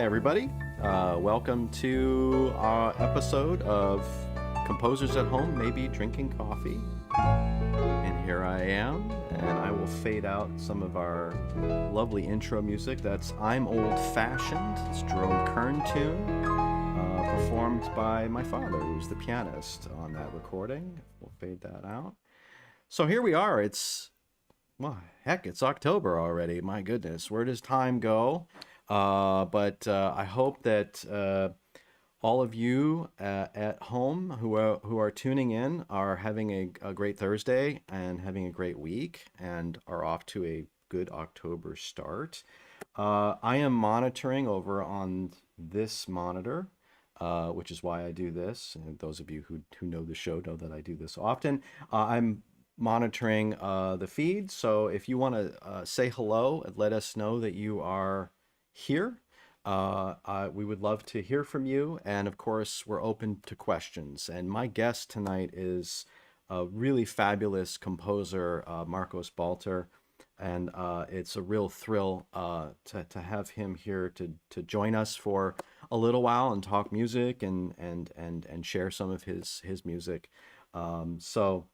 Hi, everybody. Welcome to our episode of Composers at Home, Maybe Drinking Coffee. And here I am, and I will fade out some of our lovely intro music. That's I'm Old Fashioned. It's Jerome Kern tune, performed by my father, who's the pianist on that recording. We'll fade that out. So here we are. It's October already. My goodness, where does time go? But I hope that all of you at home who are tuning in are having a great Thursday and having a great week and are off to a good October start. I am monitoring over on this monitor, which is why I do this. And those of you who know the show know that I do this often. I'm monitoring the feed. So if you want to say hello and let us know that you are here, we would love to hear from you. And of course, we're open to questions. And my guest tonight is a really fabulous composer, Marcos Balter. And it's a real thrill to have him here to join us for a little while and talk music and share some of his music. So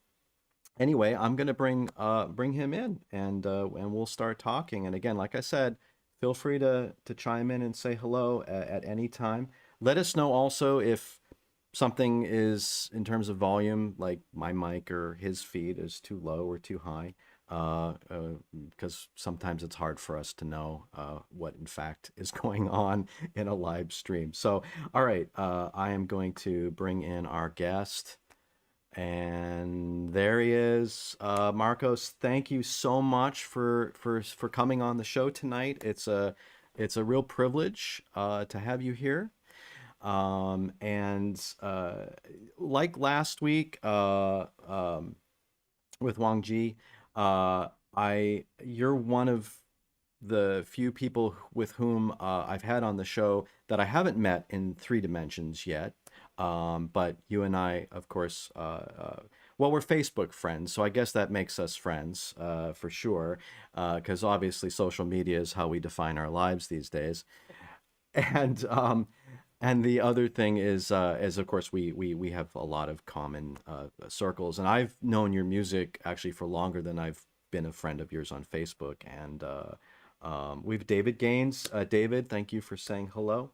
anyway, I'm going to bring him in and we'll start talking. And again, like I said, feel free to chime in and say hello at any time. Let us know also if something is, in terms of volume, like my mic or his feed is too low or too high, because sometimes it's hard for us to know what in fact is going on in a live stream. So, all right, I am going to bring in our guest. And there he is. Marcos, thank you so much for coming on the show tonight. It's a real privilege to have you here. And like last week with Wang Ji, you're one of the few people with whom I've had on the show that I haven't met in 3 dimensions yet. But you and I, of course, we're Facebook friends, so I guess that makes us friends for sure, because obviously social media is how we define our lives these days. And the other thing is of course we have a lot of common circles, and I've known your music actually for longer than I've been a friend of yours on Facebook. And we've David Gaines. David, thank you for saying hello.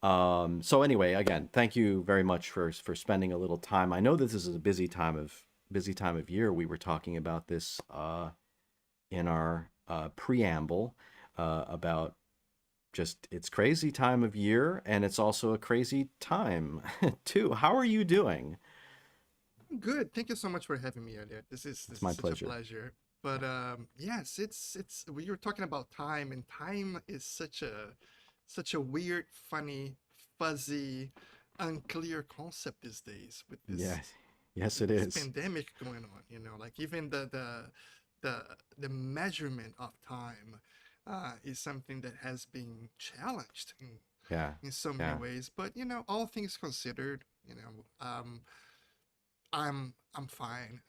So anyway, again, thank you very much for spending a little time. I know this is a busy time of year. We were talking about this in our preamble about just it's crazy time of year, and it's also a crazy time too. How are you doing? Good. Thank you so much for having me, Elliot. This It's is my such a pleasure. pleasure. But yes, it's we were talking about time, and time is such a weird, funny, fuzzy, unclear concept these days Yes, yes, with it this is. pandemic going on. Like even the measurement of time is something that has been challenged Yeah, in so many yeah. ways. But all things considered, I'm fine.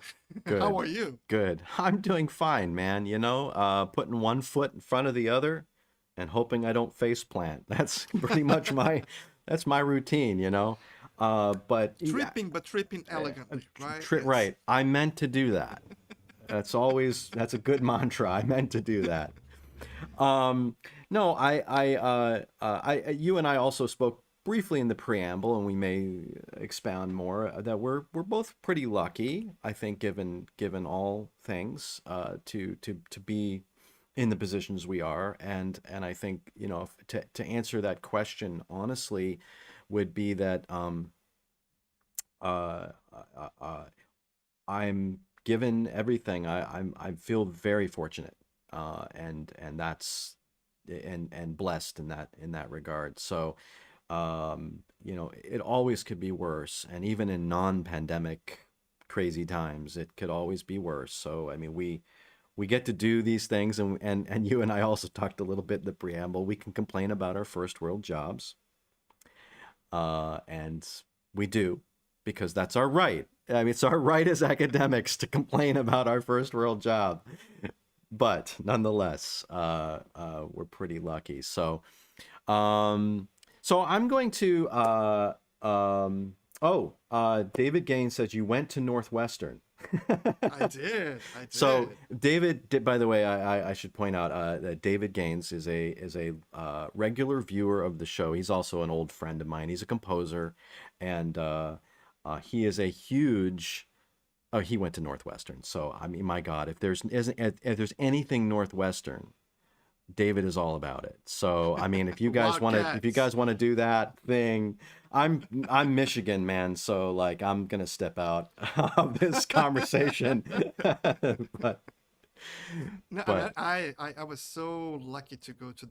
How Good, are you? good. I'm doing fine, man. Putting one foot in front of the other and hoping I don't face plant. That's pretty much that's my routine, But yeah, Tripping, but tripping elegantly, right? Yes. right. I meant to do that. That's a good mantra. I meant to do that. Um, no, you and I also spoke briefly in the preamble, and we may expound more. That we're both pretty lucky, I think, given all things, to be in the positions we are, and I think to answer that question honestly, would be that uh, uh, uh, I'm given everything. I feel very fortunate, and that's and blessed in that regard. So, it always could be worse, and even in non-pandemic crazy times, it could always be worse. So, I mean, we get to do these things, and you and I also talked a little bit in the preamble. We can complain about our first world jobs, and we do because that's our right. I mean, it's our right as academics to complain about our first world job, but nonetheless, we're pretty lucky. So, Um, so I'm going to David Gaines says you went to Northwestern. I did. I So did. By the way, I should point out that David Gaines is a regular viewer of the show. He's also an old friend of mine. He's a composer, and he is a huge. Oh, he went to Northwestern. So I mean, my God, if there's anything Northwestern, David is all about it. So I mean, if you Wildcats. guys want to do that thing, I'm Michigan, man. So like I'm gonna step out of this conversation. but No, but I was so lucky to go to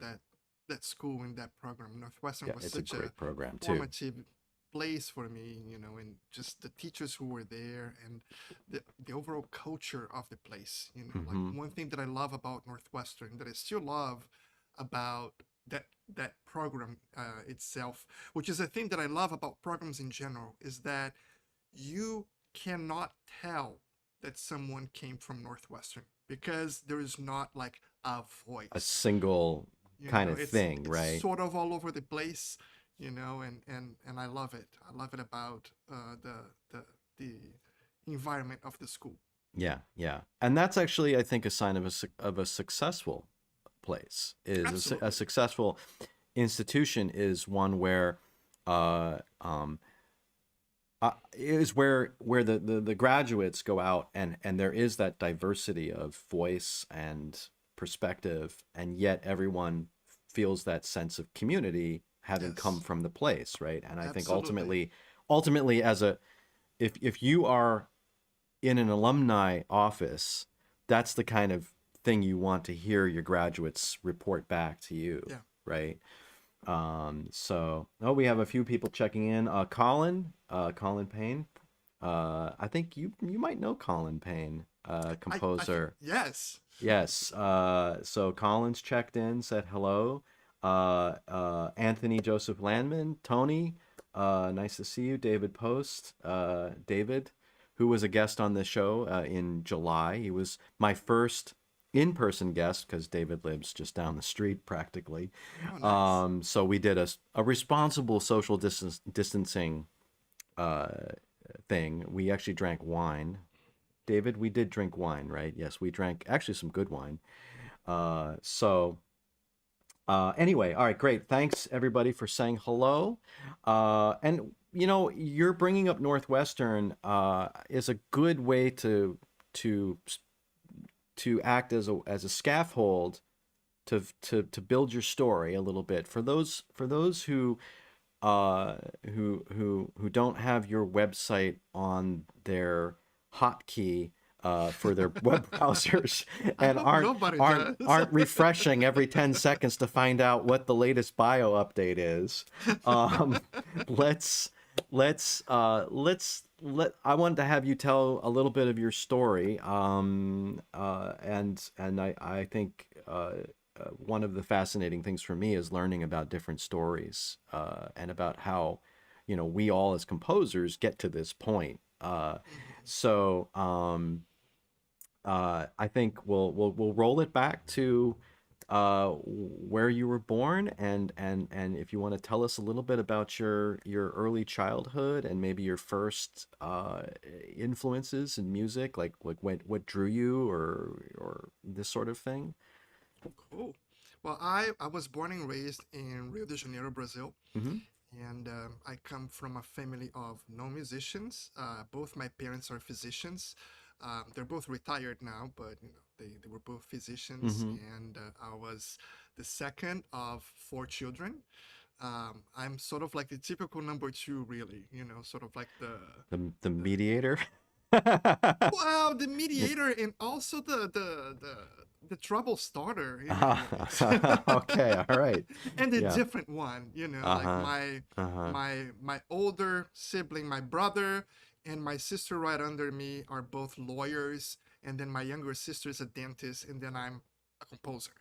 that school in that program. Northwestern yeah, was it's a such a great program too. formative place for me, and just the teachers who were there and the overall culture of the place. Like Hmm. one thing that I love about Northwestern, that I still love about that program itself, which is a thing that I love about programs in general, is that you cannot tell that someone came from Northwestern because there is not like a A voice. single kind of It's thing, it's right? sort of all over the place, and I love it. I love it about the environment of the school. Yeah, yeah, and that's actually I think a sign of of a successful place is a Absolutely. successful institution is one where uh, um, is where the graduates go out and there is that diversity of voice and perspective, and yet everyone feels that sense of community having come Yes. from the place, right? And I think Absolutely. ultimately as a if you are in an alumni office, that's the kind of thing you want to hear your graduates report back to you, Yeah. right? We have a few people checking in. Colin Payne. I think you might know Colin Payne, I think composer. yes. Yes. So Colin's checked in, said hello. Anthony Joseph Landman, Tony, nice to see you. David Post, David, who was a guest on the show in July. He was my first in-person guest because David lives just down the street practically. Oh, nice. So we did a responsible social distancing uh, thing. We actually drank wine. David, we did drink wine, right? Yes, we drank actually some good wine. Anyway, all right, great. Thanks everybody for saying hello. And you're bringing up Northwestern is a good way to to act as a scaffold to build your story a little bit for those uh, who don't have your website on their hotkey for their web browsers I and hope nobody does. aren't refreshing every 10 seconds to find out what the latest bio update is. Um, let's let I wanted to have you tell a little bit of your story. And I think one of the fascinating things for me is learning about different stories and about how we all as composers get to this point. Mhm. So I think we'll roll it back to where you were born, and if you want to tell us a little bit about your early childhood and maybe your first influences in music, like what drew you or this sort of thing. Cool. Well, I was born and raised in Rio de Janeiro, Brazil, Hmm. and I come from a family of no musicians. Both my parents are physicians. They're both retired now, but they were both physicians, Hmm. and I was the second of four children. I'm sort of like the typical number two, really. Sort of like The the mediator. well, the mediator and also the trouble starter in many ways. Okay, all right. And the Yeah. different one, like Uh-huh. my Uh-huh. my my older sibling, my brother, and my sister right under me are both lawyers, and then my younger sister is a dentist, and then I'm a composer.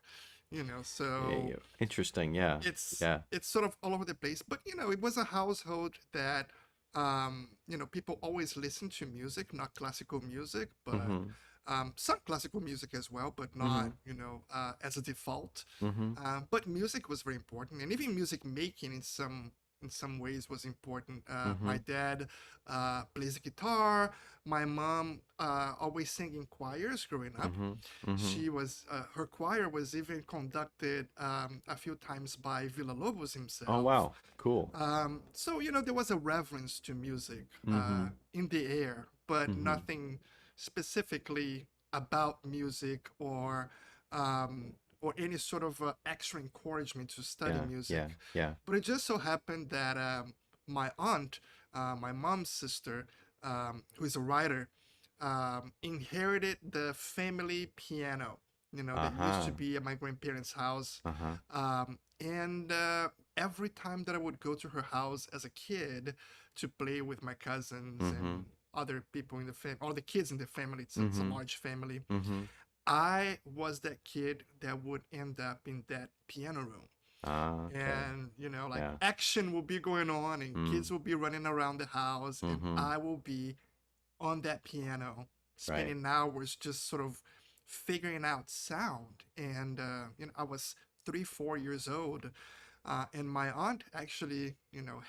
Yeah, So yeah. Interesting. Yeah. it's Yeah. it's sort of all over the place, but it was a household that people always listen to music, not classical music, but Mm-hmm. some classical music as well, but Mm-hmm. not, as a default. Mm-hmm. But music was very important, and even music making in some ways was important. Mm-hmm. My dad plays the guitar. My mom always sang in choirs growing up. Mm-hmm. Mm-hmm. She was her choir was even conducted a few times by Villa Lobos Oh himself. wow. Cool. So there was a reverence to music Mm-hmm. in the air, but Mm-hmm. nothing specifically about music um, or any sort of extra encouragement to study Yeah. Yeah. music. Yeah. But it just so happened that my aunt, my mom's sister, who is a writer, inherited the family piano. That used to Uh-huh. be at my grandparents' house, Uh-huh. and every time that I would go to her house as a kid to play with my cousins Mm-hmm. and other people in the family, all the kids in the family, it's a Mm-hmm. large family, Mm-hmm. I was that kid that would end up in that piano room. Okay. And, like Yeah. action will be going on and Mm. kids will be running around the house, and Mm-hmm. I will be on that piano, Right. spending hours just sort of figuring out sound. And, I was 3, 4 years old. And my aunt actually,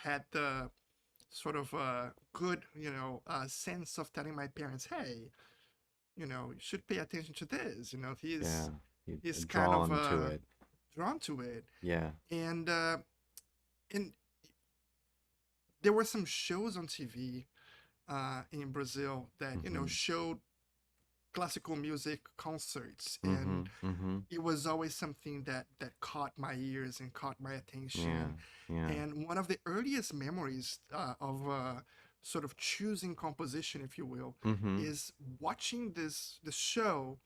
had the sort of good, sense of telling my parents, hey, you should pay attention to this. Yeah. He's You he's kind of drawn to it. drawn to it. Yeah. And and there were some shows on TV in Brazil that Mm-hmm. showed classical music concerts, Mm-hmm. and Mm-hmm. it was always something that caught my ears and caught my Yeah. attention. Yeah. And one of the earliest memories of sort of choosing composition, if you will, Mm-hmm. is watching this show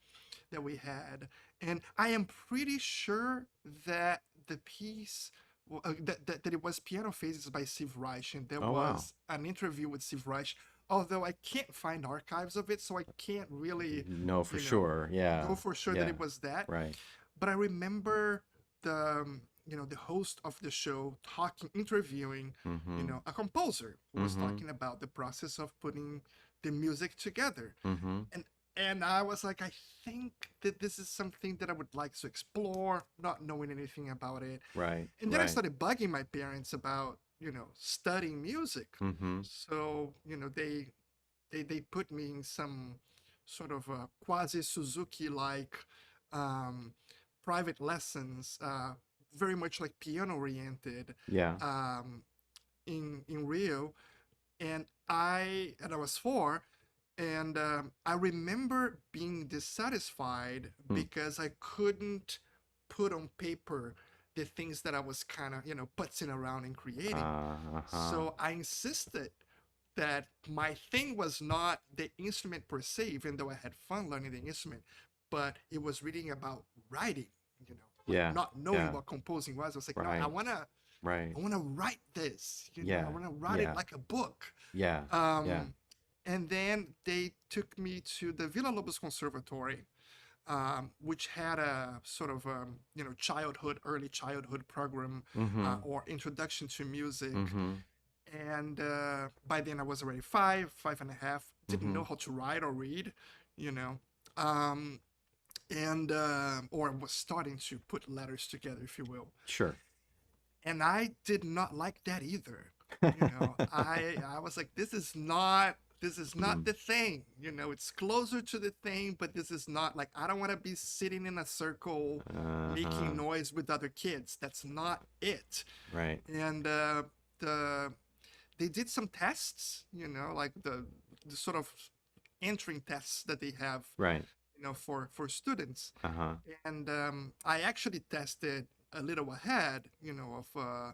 that we had. And I am pretty sure that the piece that it was Piano Phases by Steve Reich, and there Oh wow. was an interview with Steve Reich, although I can't find archives of it, so I can't really, No, for you know, sure. Yeah. know for sure that Yeah. it was that. Right. But I remember the host of the show interviewing, Mm-hmm. a composer who was Mm-hmm. talking about the process of putting the music together. Mm-hmm. And I was like, I think that this is something that I would like to explore, not knowing anything about it. Right. And then I Right. started bugging my parents about, studying music. Mm-hmm. So, they put me in some sort of a quasi Suzuki like um, private lessons, very much like piano oriented, Yeah. um, in Rio. And I was 4, and I remember being dissatisfied Mm. because I couldn't put on paper the things that I was kind of, putzing around and creating. Uh-huh. So I insisted that my thing was not the instrument per se, even though I had fun learning the instrument, but it was reading about writing, like Yeah. not knowing Yeah. what composing was. I was like, no, I Right. wanna Right. I wanna write this, I Yeah. wanna write it Yeah. like a book. Yeah. Yeah. Um, and then they took me to the Villa Lobos Conservatory, which had a sort of early childhood program, Mm-hmm. or introduction to music. Mm-hmm. And by then I was already 5, 5 and a half, didn't Mm-hmm. know how to write or read, you know, um, and or was starting to put letters together, if you will. Sure. And I did not like that either. I was like, this is not the thing. It's closer to the thing, but this is not, like, I don't want to be sitting in a circle Uh-huh. making noise with other kids. That's not it. Right. And the they did some tests, like the sort of entering tests that they have, Right. for students. Uh-huh. And I actually tested a little ahead, of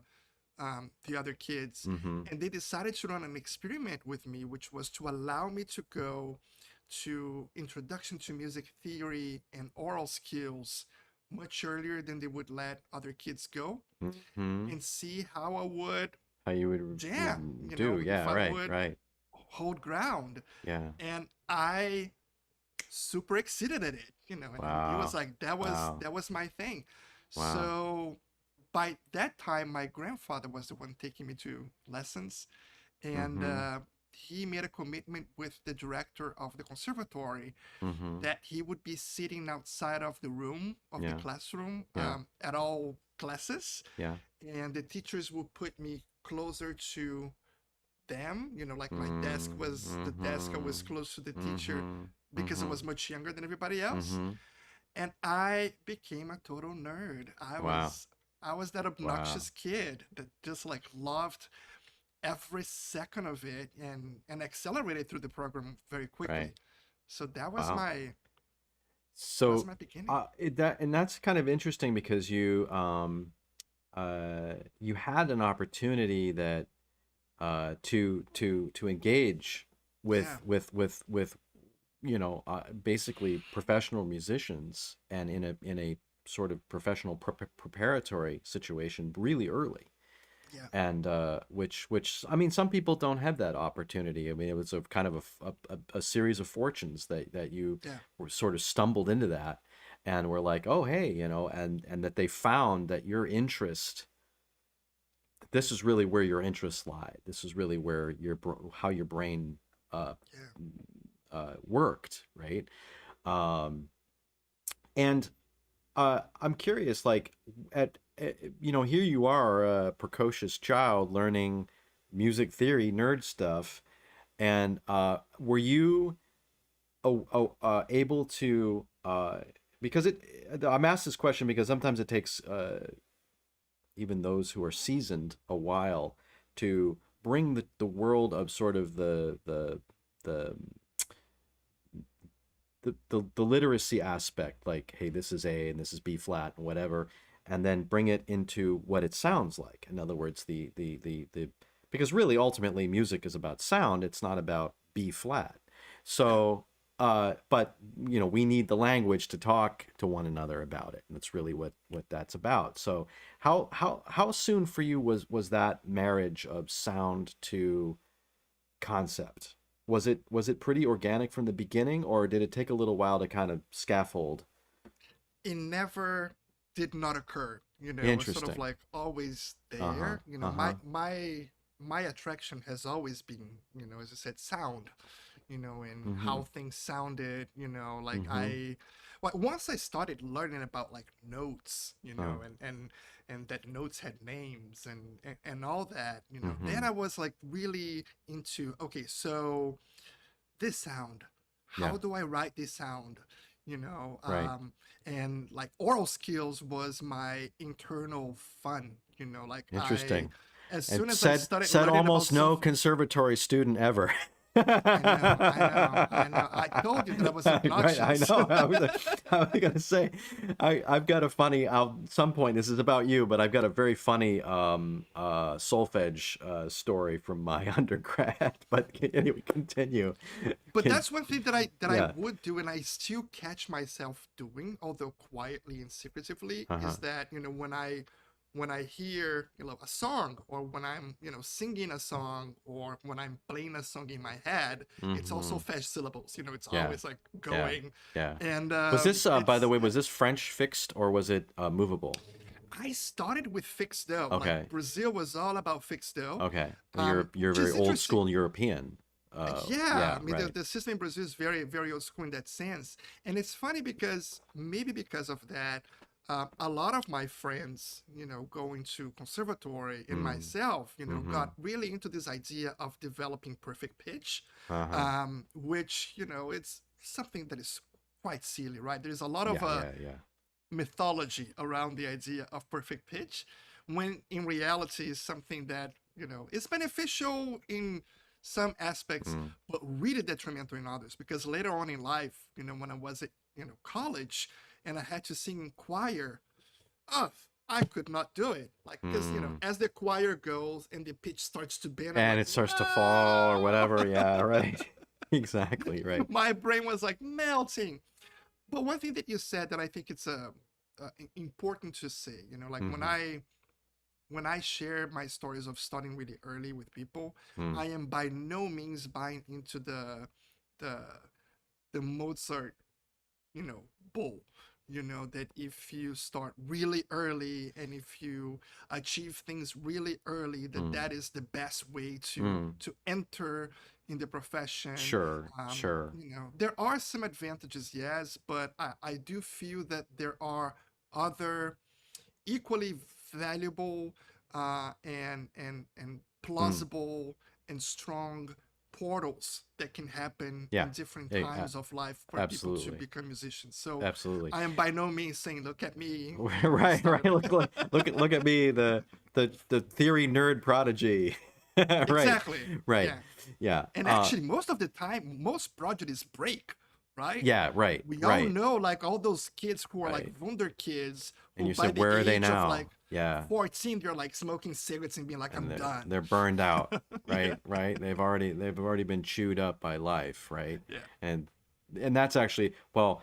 the other kids. Mm-hmm. And they decided to run an experiment with me, which was to allow me to go to introduction to music theory and oral skills much earlier than they would let other kids go, Mm-hmm. and see how I would How you would jam, do. if Yeah. I Right. would Right. hold ground. Yeah. And I super exceeded at it, and it was Wow. like that was Wow. that was my thing. Wow. So by that time, my grandfather was the one taking me to lessons, and Mm-hmm. he made a commitment with the director of the conservatory Mm-hmm. that he would be sitting outside of the room of the Yeah. classroom Yeah. at all classes, Yeah. and the teachers would put me closer to them. Like my desk was the desk I was Mm-hmm. close to the teacher Mm-hmm. because I Mm-hmm. was much younger than everybody else, Mm-hmm. and I became a total nerd. I Wow. was I was that Wow. obnoxious kid that just like loved every second of it and accelerated through the program very Right. quickly. So Wow. that was So my beginning. that's kind of interesting because you had an opportunity that to engage Yeah, with basically professional musicians and in a sort of professional preparatory situation really early, yeah, and which I mean, some people don't have that opportunity. I mean, it was a kind of a series of fortunes that you yeah, were sort of stumbled into that, and were like, oh hey, and that they found that your interest, this is really where your interests lie. This is really where how your brain uh, yeah. worked, right? Um, and I'm curious, like here you are, a precocious child learning music theory, nerd stuff, and were you able to? Because I'm asked this question because sometimes it takes even those who are seasoned a while to bring the world of sort of the the literacy aspect, like, hey, this is A and this is B flat and whatever, and then bring it into what it sounds like. In other words, the because really ultimately music is about sound, it's not about B flat. Yeah. So but we need the language to talk to one another about it, and that's really what that's about. So how soon for you was that marriage of sound to concept? Was it pretty organic from the beginning, or did it take a little while to kind of scaffold? It never did not occur. It was sort of Interesting. like always Uh-huh. there. My Uh-huh. my attraction has always been, as I said, sound. And Mm-hmm. how things sounded. Like Mm-hmm. well, once I started learning about like notes, Uh, and that notes had names and all that, mm-hmm. then I was like really into, okay, so this sound, Yeah. how do I write this sound? you know Right. um and like oral skills was my internal fun. Like I Interesting. as And soon as I said started said learning about almost no something. conservatory student ever. I know, I told you that I was Right, I obnoxious. know. I was gonna say, I've got a funny. At some point, this is about you, but I've got a very funny solfege story from my undergrad. But anyway, continue. But Can, that's one thing that I yeah. would do, and I still catch myself doing, although quietly and secretively, Uh-huh. is that when I hear a song, or when I'm singing a song, or when I'm playing a song in my head, it's also Mm-hmm. fast syllables. It's Yeah. always like Yeah. going, Yeah. and Was this, by the it's way, yeah. was this French fixed or was it movable? I started with fixed dough. Like Okay. Brazil was all about fixed dough, Okay. You're which very is old interesting. school European. Yeah, Yeah. I mean the, Right. the system in Brazil is very, very old school in that sense, and it's funny because maybe because of that, a lot of my friends, going to conservatory, and Mm. myself, Mm-hmm. got really into this idea of developing perfect pitch, Uh-huh. which it's something that is quite silly, right? There's a lot of Yeah. Yeah. Yeah. mythology around the idea of perfect pitch, when in reality is something that is beneficial in some aspects, Mm. but really detrimental in others. Because later on in life, when I was at college and I had to sing in choir, oh, I could not do it. Like, because Mm. as the choir goes and the pitch starts to bend, I'm And like, it starts to fall or no. whatever. Yeah. Right. Exactly. Right. My brain was like melting. But one thing that you said that I think it's important to say, like Mm-hmm. when I share my stories of starting really early with people, Mm. I am by no means buying into the the Mozart, you know, bull. that if you start really early and if you achieve things really early, that Mm, is the best way to mm. enter in the profession. Sure, sure. There are some advantages, yes, but I do feel that there are other equally valuable and Mm, plausible and strong portals that can happen yeah. in different Hey, times of life for people to absolutely. become musicians. So Absolutely. I am by no means saying, look at me, I Right, right. started. Look at me, the theory nerd prodigy. Right, Exactly. right. Yeah. Yeah. And actually, most of the time, most projects break, right? Yeah, right, We all right, know, like, all those kids who are like right. wonder kids, And who you by said, the where are they age of now? like Yeah. 14, they're like smoking cigarettes and being like, And I'm done. they're burned out, Yeah. right? Right? They've already been chewed up by life, right? Yeah. And and that's actually, well,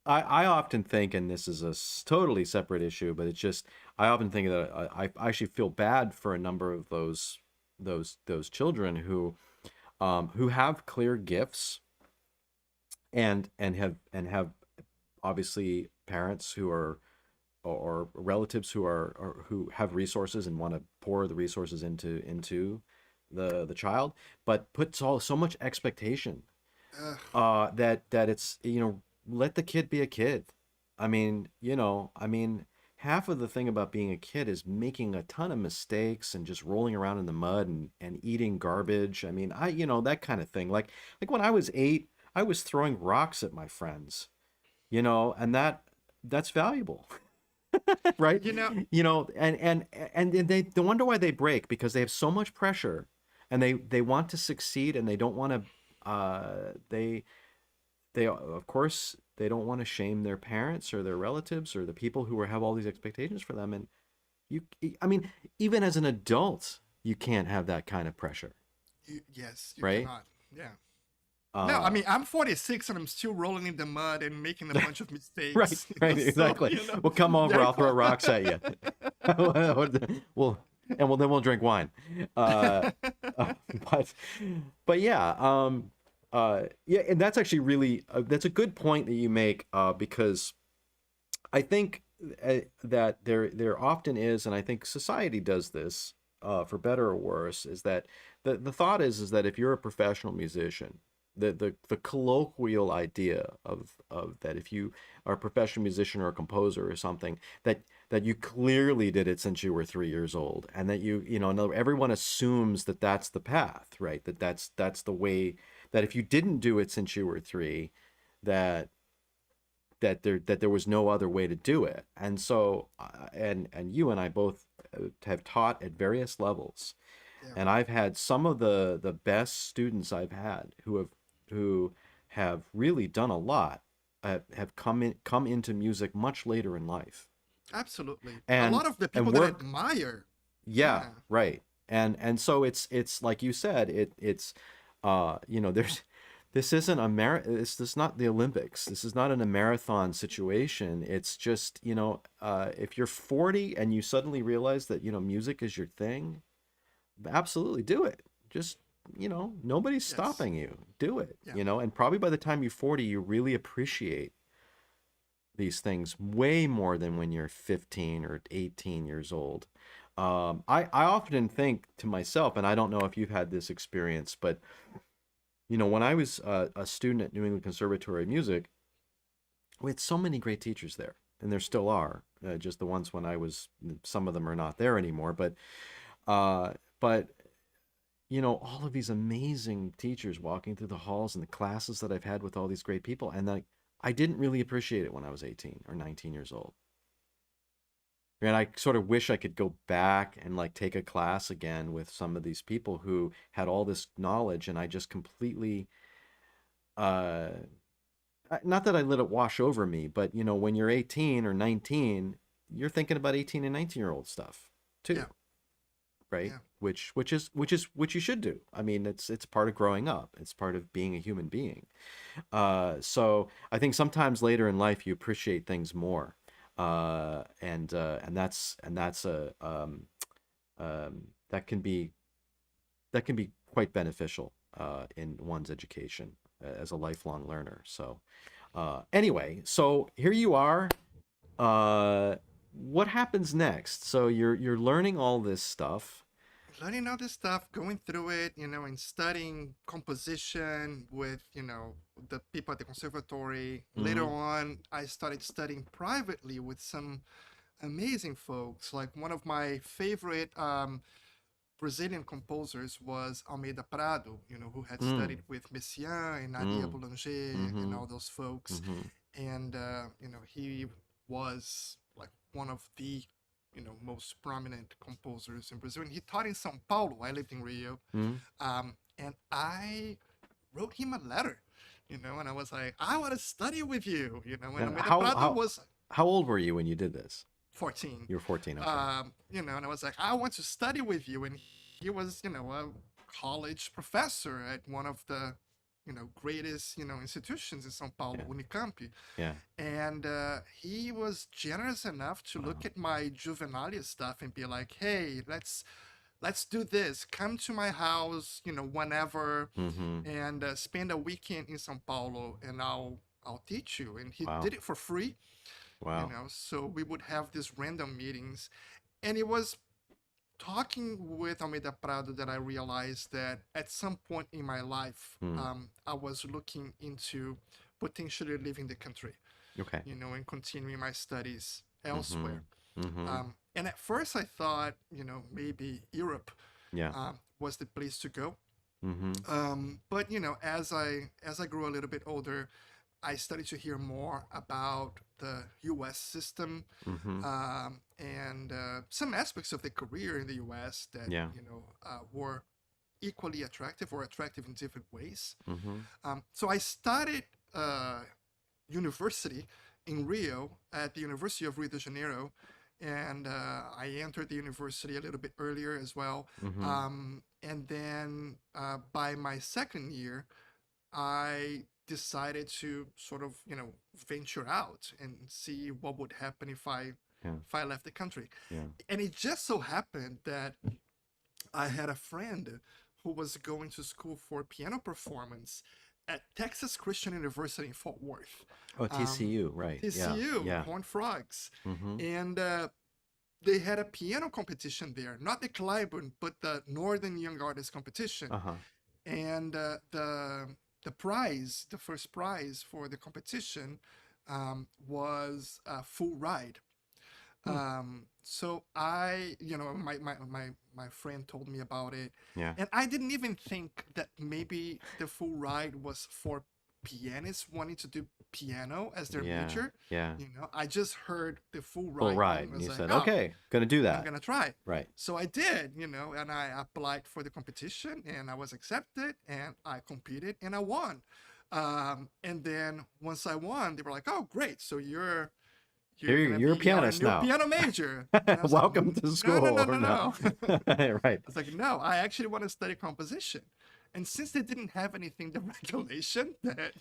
I often think, and this is a totally separate issue, but it's just I often think that I actually feel bad for a number of those children who have clear gifts and have obviously parents who are or relatives who are or who have resources and want to pour the resources into the child, but puts so much expectation Ugh. that it's let the kid be a kid. I mean half of the thing about being a kid is making a ton of mistakes and just rolling around in the mud and eating garbage. I mean, that kind of thing. Like when I was 8, I was throwing rocks at my friends, and that's valuable. Right? You know, And they wonder why they break, because they have so much pressure, and they want to succeed, and they don't want to they of course they don't want to shame their parents or their relatives or the people who have all these expectations for them. And you I mean, even as an adult, you can't have that kind of pressure, yes, you right? cannot. Yeah. No, I uh mean, I'm 46 and I'm still rolling in the mud and making a bunch of right, mistakes. right, So, exactly. Well, come over, very I'll throw rocks at you. Well, then we'll drink wine. Uh, uh, but yeah, yeah, and that's actually really that's a good point that you make, because I think that there often is, and I think society does this, for better or worse, is that the thought is that if you're a professional musician, the colloquial idea of that if you are a professional musician or a composer or something, that you clearly did it since you were 3 years old, and that everyone assumes that that's the path, right? That's the way, that if you didn't do it since you were 3, that that there was no other way to do it. And so and you and I both have taught at various levels, yeah, and I've had some of the best students I've had who have really done a lot, have come into music much later in life, absolutely. A and lot of the and people that I work. admire. Yeah, Yeah. right. And so it's like you said, it's there's this isn't this is not the Olympics. This is not in a marathon situation. It's just, if you're 40 and you suddenly realize that, music is your thing, absolutely do it. Just, nobody's Yes. stopping you. Do it, Yeah. and probably by the time you're 40, you really appreciate these things way more than when you're 15 or 18 years old. I often think to myself, and I don't know if you've had this experience, but when I was a student at New England Conservatory of Music, we had so many great teachers there, and there still are. Just the ones when I was, some of them are not there anymore, uh, but all of these amazing teachers walking through the halls and the classes that I've had with all these great people, and I didn't really appreciate it when I was 18 or 19 years old. And I sort of wish I could go back and like take a class again with some of these people who had all this knowledge, and I just completely, uh not that I let it wash over me, but when you're 18 or 19, you're thinking about 18 and 19-year-old stuff too, Yeah. right? Yeah. Which you should do. I mean, it's part of growing up. It's part of being a human being. So I think sometimes later in life you appreciate things more, and that's a that can be quite beneficial in one's education, as a lifelong learner. So, Anyway, so here you are. What happens next? So you're learning all this stuff. Learning all this stuff, going through it, and studying composition with, the people at the conservatory. Later Mm, on, I started studying privately with some amazing folks. Like one of my favorite Brazilian composers was Almeida Prado, who had mm, studied with Messiaen and Nadia mm, Boulanger and mm-hmm, all those folks. mm-hmm. And, he was like one of the, most prominent composers in Brazil. And he taught in Sao Paulo. I lived in Rio. Mm. And I wrote him a letter, and I was like, I want to study with you, and And Almeida Prado was how old were you when you did this? 14. You were 14. Okay. And I was like, I want to study with you. And he was, a college professor at one of the, greatest, institutions in Sao Paulo, Yeah. Unicamp. Yeah. And he was generous enough to look Wow. at my Juvenalia stuff and be like, hey, let's do this. Come to my house, whenever, Mm-hmm. and spend a weekend in Sao Paulo, and I'll teach you. And he Wow. did it for free, Wow. so we would have these random meetings. And it was talking with Almeida Prado that I realized that at some point in my life, Mm. I was looking into potentially leaving the country, Okay. and continuing my studies Mm-hmm. elsewhere. Mm-hmm. And at first I thought, maybe Europe Yeah. was the place to go. Mm-hmm. But as I grew a little bit older, I started to hear more about the U.S. system, Mm-hmm. and some aspects of the career in the U.S. that Yeah. were equally attractive or attractive in different ways. Mm-hmm. So I started university in Rio at the University of Rio de Janeiro, and I entered the university a little bit earlier as well. Mm-hmm. And then by my second year, I decided to sort of, venture out and see what would happen Yeah. if I left the country. Yeah. And it just so happened that I had a friend who was going to school for piano performance at Texas Christian University in Fort Worth. Oh, Um, TCU, right? Yeah. TCU, Yeah. Horned Frogs. Mm-hmm. And they had a piano competition there, not the Clyburn, but the Northern Young Artist competition. Uh-huh. And the prize, the first prize for the competition, was a full ride. Hmm. So my friend told me about it, Yeah. and I didn't even think that maybe the full ride was for pianists wanting to do piano as their Yeah. major. Yeah. I just heard the full Full ride ride. thing. I And was you like, said, oh, okay, gonna do I'm that. gonna try. Right. So I did, and I applied for the competition, and I was accepted, and I competed, and I won. And then once I won, they were like, "Oh, great! So you're Here gonna you're a be our pianist new now. piano major." And I was like, Welcome to No, school. no, no, Or no, no. no." Right. I was like, "No, I actually want to study composition." And since they didn't have anything, the regulation that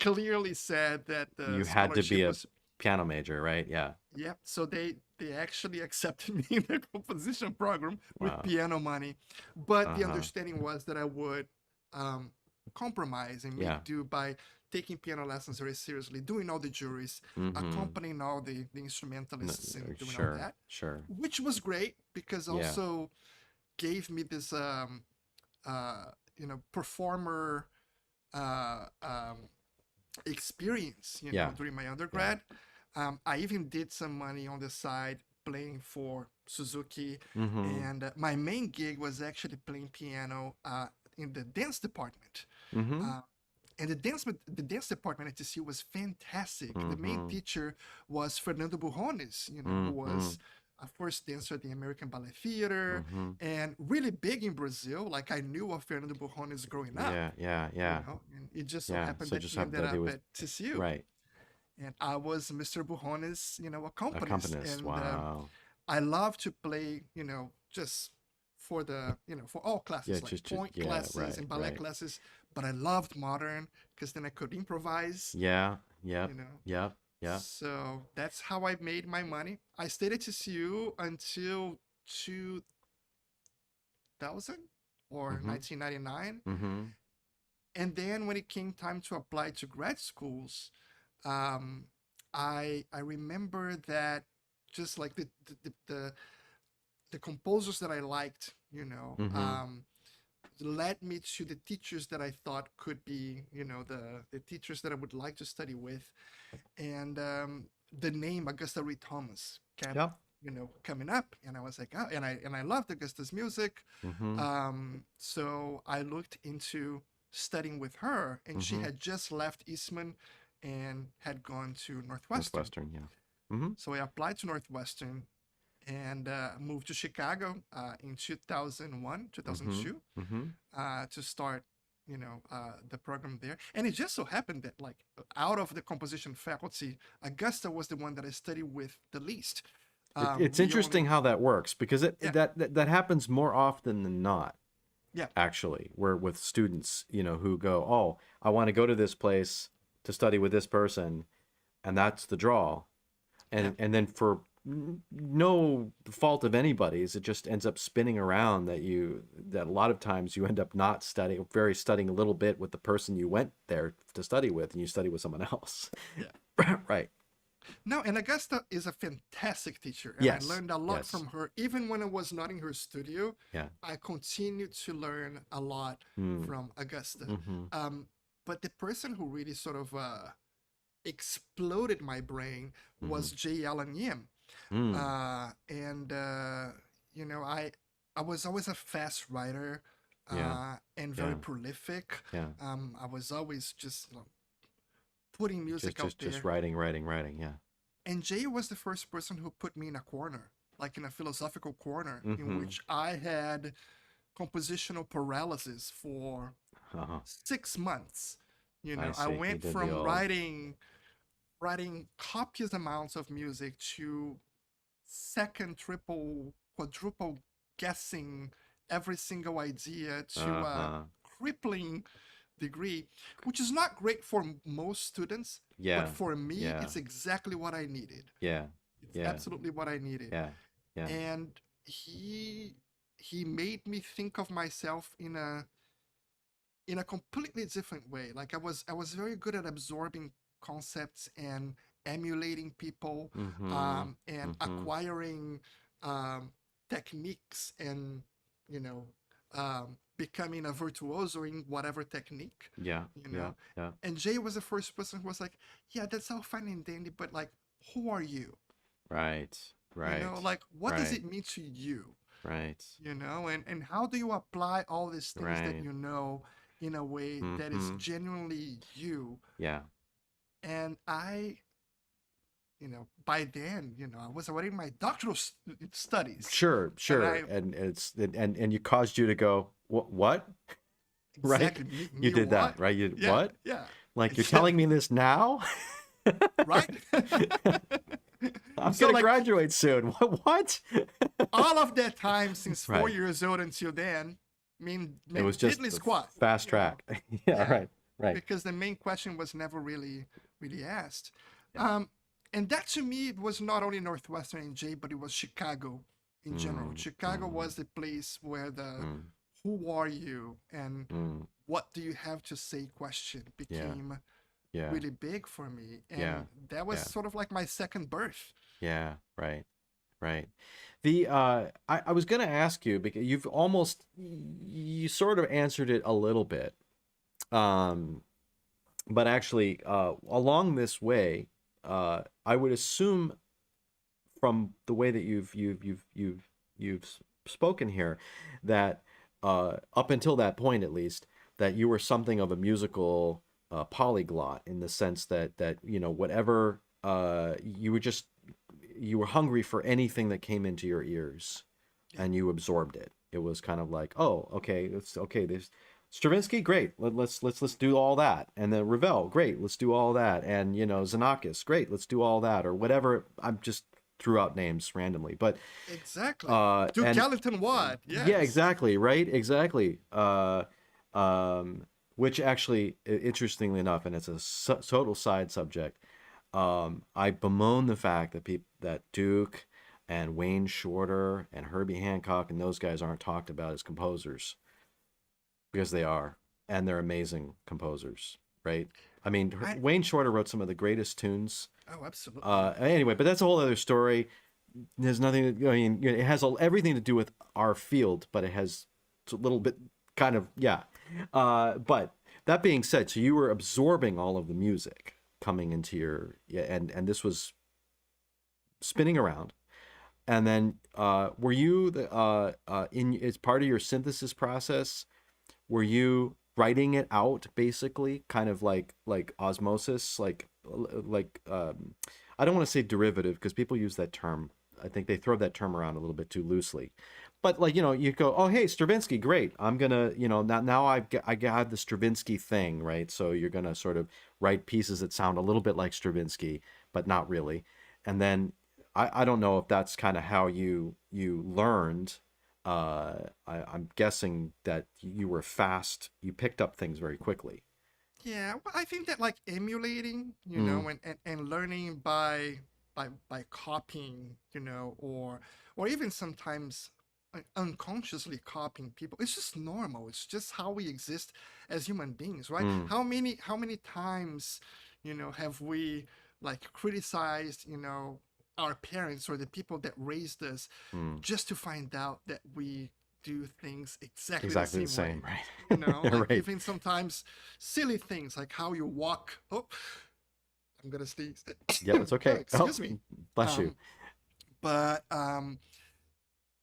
clearly said that the You had to be scholarship a was, piano major, right? Yeah. yeah, so they actually accepted me in the composition program with Wow. piano money, but the Uh-huh. understanding was that I would compromise and Yeah. make do by taking piano lessons very seriously, doing all the juries, Mm-hmm. accompanying all the instrumentalists and doing all Sure. that, Sure. which was great because Yeah. also gave me this performer uh, um, experience, Yeah. during my Yeah. undergrad. I even did some money on the side playing for Suzuki, Mm-hmm. and my main gig was actually playing piano in the dance department. Mm-hmm. Uh, and the dance department at TCU was fantastic. The main Mm-hmm. teacher was Fernando Burrones, who Mm-hmm. was a first dancer at the American Ballet Theater Mm-hmm. and really big in Brazil. Like I knew of Fernando Burrones growing up, Yeah. Yeah. Yeah. and it just so Yeah. happened So that just he have ended that it up was at TCU, right. and I was Mr. Burrones', accompanist, Accompanist. and Wow. I love to play, just for the, for all Yeah. classes, like Just point yeah. classes Right. and ballet Right. classes, but I loved modern because then I could improvise, Yeah. Yep. you know. Yep. Yep. So that's how I made my money. I stayed at TCU until 2000 or Mm-hmm. 1999. Mm-hmm. And then when it came time to apply to grad schools, um, I remember that just like the composers that I liked, Mm-hmm. led me to the teachers that I thought could be, the teachers that I would like to study with. And the name Augusta Reed Thomas kept, Yep. coming up, and I was like, oh, and I loved Augusta's music. Mm-hmm. So I looked into studying with her, and she Mm-hmm. had just left Eastman and had gone to Northwestern. Northwestern, yeah. Mm-hmm. So I applied to Northwestern and moved to Chicago in 2001, Mm-hmm. 2002 Mm-hmm. to start, the program there. And it just so happened that, like, out of the composition faculty, Augusta was the one that I studied with the least. It's We interesting only, how that works because yeah, that happens more often than not, yeah, actually, where with students, who go, oh, I want to go to this place to study with this person, and that's the draw. yeah. And then for no fault of anybody's, it just ends up spinning around that a lot of times you end up not studying a little bit with the person you went there to study with, and you study with someone else. Yeah. Right. No, and Augusta is a fantastic teacher, and I Yes. learned a lot Yes. from her. Even when I was not in her studio, Yeah. I continued to learn a lot Mm. from Augusta. Mm-hmm. Um, but the person who really sort of exploded my brain Mm-hmm. was J. Allen Yim. Mm. And I was always a fast writer Yeah. and very Yeah. prolific. Yeah. I was always just putting Just music out just just there. writing. Yeah. And Jay was the first person who put me in a corner, like in a philosophical corner, in Mm-hmm. which I had compositional paralysis for Uh-huh. 6 months. I I see. He went did the from old. writing copious amounts of music to second, triple, quadruple guessing every single idea to a Uh-huh. crippling degree, which is not great for most students, but Yeah. for me, Yeah. it's exactly what I needed. Yeah. It's Yeah. absolutely what I needed. Yeah. Yeah. And he made me think of myself in a completely different way. Like I was very good at absorbing concepts and emulating people, Mm-hmm. and Mm-hmm. acquiring um, techniques, and you know becoming a virtuoso in whatever technique. Yeah. you Yeah. know Yeah. and Jay was the first person who was like, yeah, that's all fine and dandy, but like, who are you? Right. Right. Like, what does Right. it mean to you? Right. And how do you apply all these things that Right. in a way that is Mm-hmm. genuinely you? Yeah. And by then, I was already in my doctoral studies, Sure. and Sure. I And you caused you to go, what? Right? exactly You me did what? that, right? You Yeah, what? yeah, Like you're yeah, telling me this now? right. I'm So gonna like graduate soon. What? all of that time since four Right. years old until then, It was just diddly the squat, fast track. Yeah. yeah, Right. Right. because the main question was never really asked. Yeah. And that to me was not only Northwestern and J, but it was Chicago in general. Mm, Chicago mm, was the place where the mm, who are you and mm. what do you have to say question Yeah. became Yeah. really big for me. Yeah. And that was Yeah. sort of like my second birth. Yeah. Right. Right. I was gonna ask you because you sort of answered it a little bit. Um, but actually, along this way, I would assume from the way that you've spoken here, that up until that point at least, that you were something of a musical polyglot in the sense that whatever you were hungry for anything that came into your ears, Yeah, and you absorbed it. It was kind of like, oh, okay, it's okay. There's Stravinsky, great. Let's do all that. And then Ravel, great. Let's do all that. And Xenakis, great. Let's do all that or whatever. I'm just threw out names randomly, but exactly. Duke and Ellington Watt, yeah, yes. exactly, right, exactly. Which actually, interestingly enough, and it's a total side subject. I bemoan the fact that Duke and Wayne Shorter and Herbie Hancock and those guys aren't talked about as composers because they are. and they're amazing composers, right? I mean, I Wayne Shorter wrote some of the greatest tunes. Oh, absolutely. Anyway, but that's a whole other story. There's nothing. I mean, it has everything to do with our field, but it has a little bit kind of yeah. But that being said, so you were absorbing all of the music coming into your and this was spinning around, and then were you in as part of your synthesis process? Were you writing it out basically, kind of like osmosis, I don't want to say derivative because people use that term. I think they throw that term around a little bit too loosely. But like, you go, oh, hey, Stravinsky, great. I'm gonna, now I got the Stravinsky thing, right? So you're gonna sort of write pieces that sound a little bit like Stravinsky, but not really. And then I don't know if that's kind of how you learned. I'm guessing that you were fast. You picked up things very quickly. Yeah, well, I think that like emulating, Mm, and learning by copying, or even sometimes unconsciously copying people. It's just normal. It's just how we exist as human beings, right? mm, How many times, have we like criticized, our parents or the people that raised us mm. just to find out that we do things exactly the Exactly the same same, way. right? Like Right. even sometimes silly things like how you walk. Oh, I'm gonna sneeze. Yeah, that's Oh, okay. Oh, excuse me. bless you. Um, but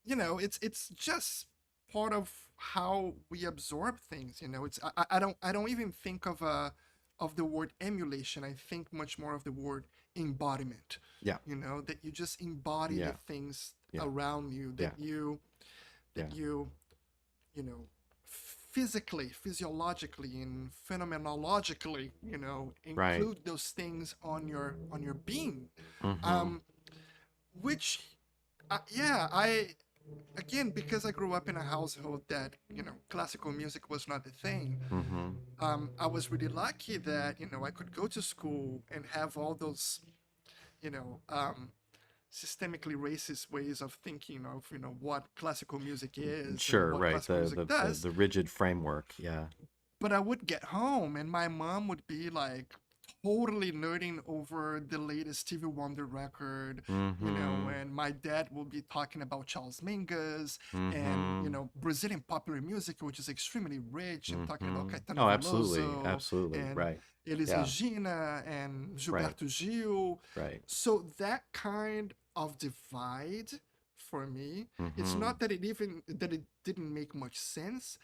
it's just part of how we absorb things. I don't even think of the word emulation. I think much more of the word embodiment. Yeah, That you just embody the yeah, things yeah, around you, yeah, that yeah. you know physically, physiologically, and phenomenologically, Right. include those things on your being. Mm-hmm. um which yeah, I again, because I grew up in a household that classical music was not the thing. Mm-hmm. I was really lucky that I could go to school and have all those you know um systemically racist ways of thinking of what classical music is and Sure, what right. classical music does. The rigid framework. Yeah. But I would get home and my mom would be like totally nerding over the latest Stevie Wonder record, Mm-hmm. and my dad will be talking about Charles Mingus and, Mm-hmm. Brazilian popular music, which is extremely rich, and talking about Mm-hmm. Caetano Oh, absolutely. Veloso Absolutely. and Right. Elis Yeah. Regina and Right. Gilberto Gil. Right. So that kind of divide for me, it's Mm-hmm. not that it didn't make much sense.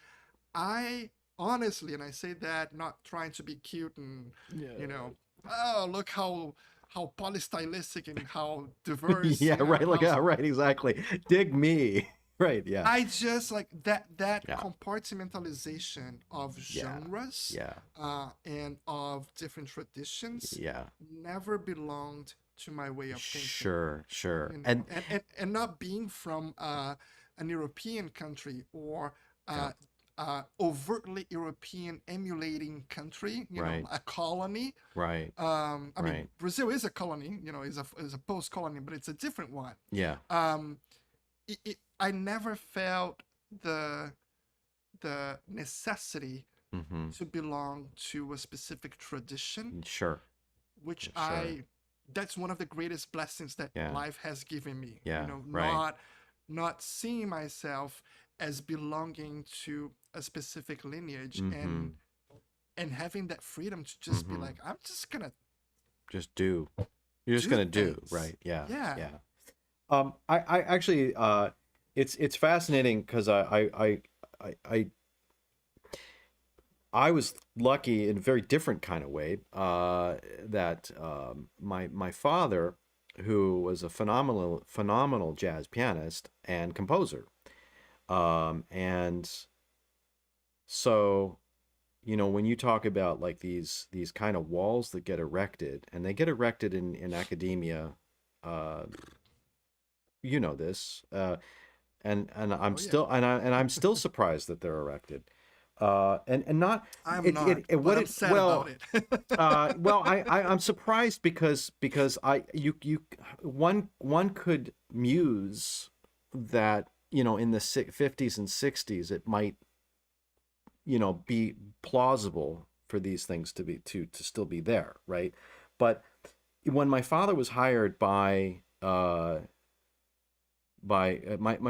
I honestly, and I say that not trying to be cute and you Yeah. know, oh, look how polystylistic and how diverse, Yeah, right. Like, how yeah, right, exactly. Dig me. Right, yeah. I just like that Yeah. compartmentalization of Yeah. genres, Yeah. and of different traditions Yeah. never belonged to my way of thinking. Sure, sure. You know, And and not being from an European country or yeah, uh, overtly European emulating country, right, a colony. right, I mean, right. Brazil is a colony, is a post colony, but it's a different one. Yeah. Um, I never felt the necessity Mm-hmm. to belong to a specific tradition, Sure. which Sure. that's one of the greatest blessings that Yeah. life has given me. Yeah. Right. Not seeing myself as belonging to a specific lineage, Mm-hmm. and having that freedom to just be Mm-hmm. like, I'm just gonna Just do. You're just do gonna do, things. right? Yeah. Yeah. Yeah. I actually, it's fascinating because I I was lucky in a very different kind of way. That my father, who was a phenomenal jazz pianist and composer, and so when you talk about like these kind of walls that get erected, and they get erected in academia, uh, this, and I'm Oh yeah. still and I'm still surprised that they're erected, and not I'm not, it but what I'm it sad about well. it. Well, I'm surprised because I you one could muse that in the 50s and 60s it might be plausible for these things to be to still be there, right? But when my father was hired my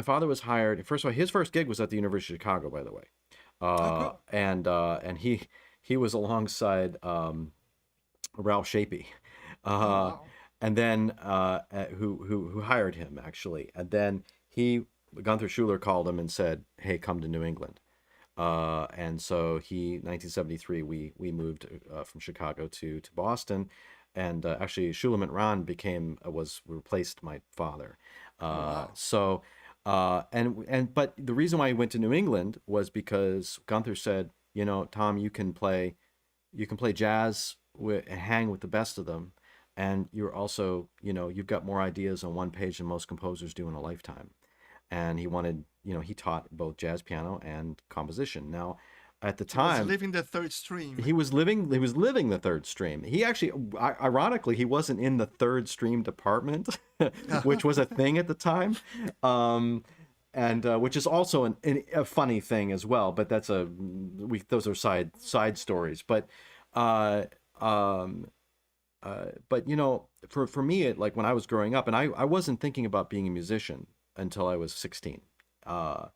father was hired, first of all, his first gig was at the University of Chicago, by the way. Oh, cool. And he was alongside Ralph Shapey, Oh, uh, wow. and then who hired him actually, and then Gunther Schuller called him and said, "Hey, come to New England." And so 1973, we moved from Chicago to Boston, and actually Shulamit Ran was replaced my father. Oh, wow. So but the reason why he went to New England was because Gunther said, Tom, you can play jazz and hang with the best of them, and you're also, you've got more ideas on one page than most composers do in a lifetime. And he taught both jazz piano and composition. Now, at the He was time, living the third stream. he was living the third stream. He actually, ironically, he wasn't in the third stream department, which was a thing at the time. And which is also a funny thing as well, but those are side stories. But uh, um, for me, like when I was growing up, and I wasn't thinking about being a musician until I was 16. Uh,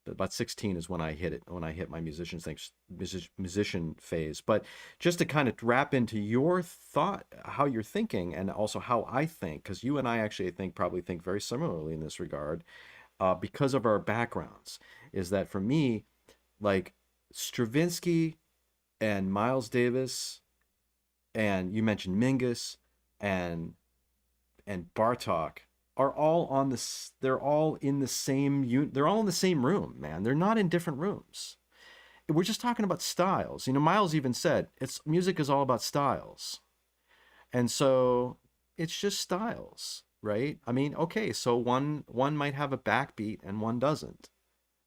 about 16 is when I hit my musician phase. But just to kind of wrap into your thought, how you're thinking, and also how I think, because you and I actually, I think, probably think very similarly in this regard, because of our backgrounds, is that for me, like Stravinsky and Miles Davis, and you mentioned Mingus, and Bartok are all on this. They're all in the same. They're all in the same room, man. They're not in different rooms. We're just talking about styles. Miles even said it's music is all about styles, and so it's just styles, right? I mean, okay, so one might have a backbeat and one doesn't.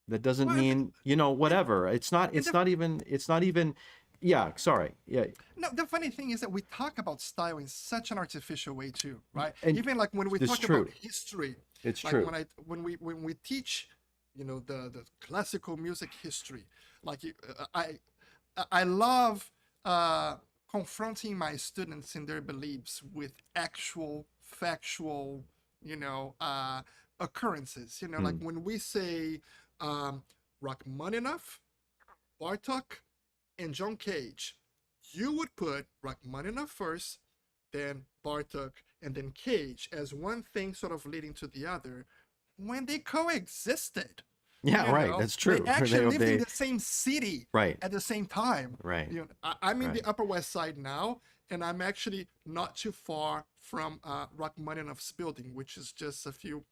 That doesn't Well, mean and, whatever. It's not. and It's not even. It's not even. Yeah. Sorry. Yeah. no, the funny thing is that we talk about style in such an artificial way too, right? And Even like when we it's talk about true. history, It's like true. when we teach, the classical music history, like I love confronting my students in their beliefs with actual factual, you know, uh, occurrences. Like Mm. when we say Rachmaninoff, Bartok, and John Cage, you would put Rachmaninoff first, then Bartok, and then Cage as one thing sort of leading to the other when they coexisted. Yeah. Right. That's They true. actually lived in They. the same city Right. at the same time. Right. I'm in Right. the Upper West Side now, and I'm actually not too far from Rachmaninoff's building, which is just a few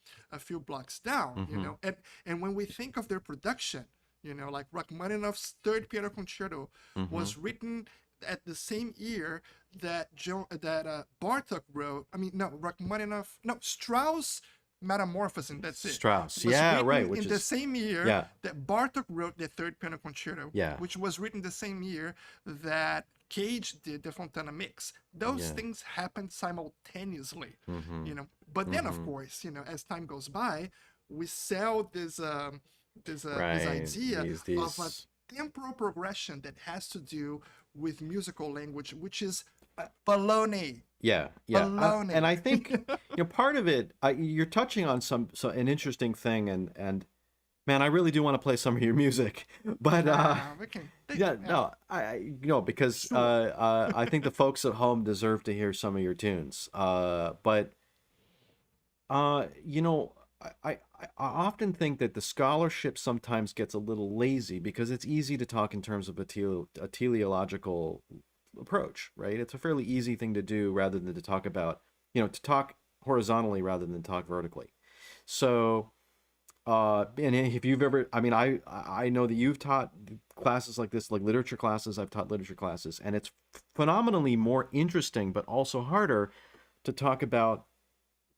blocks down. Mm-hmm. And when we think of their production, like Rachmaninoff's Third Piano Concerto Mm-hmm. was written at the same year that Bartok wrote. I mean, no, Rachmaninoff, no, Strauss Metamorphosis, that's it, Strauss. was Yeah. Right. written Which in the is. same year Yeah. that Bartok wrote the Third Piano Concerto, Yeah. which was written the same year that Cage did the Fontana Mix. Those Yeah. things happened simultaneously, Mm-hmm. But then, of Mm-hmm. course, as time goes by, we sell this Right. idea of a These. temporal progression that has to do with musical language, which is baloney. Yeah. Yeah. And Baloney. I think part of it. You're touching on an interesting thing, and man, I really do want to play some of your music, but We can, yeah, yeah, no, because sure. I think the folks at home deserve to hear some of your tunes. But you know, I often think that the scholarship sometimes gets a little lazy because it's easy to talk in terms of a teleological approach, right? It's a fairly easy thing to do rather than to talk about, to talk horizontally rather than talk vertically. So, and if you've ever, I mean, I know that you've taught classes like this, like literature classes. I've taught literature classes, and it's phenomenally more interesting, but also harder to talk about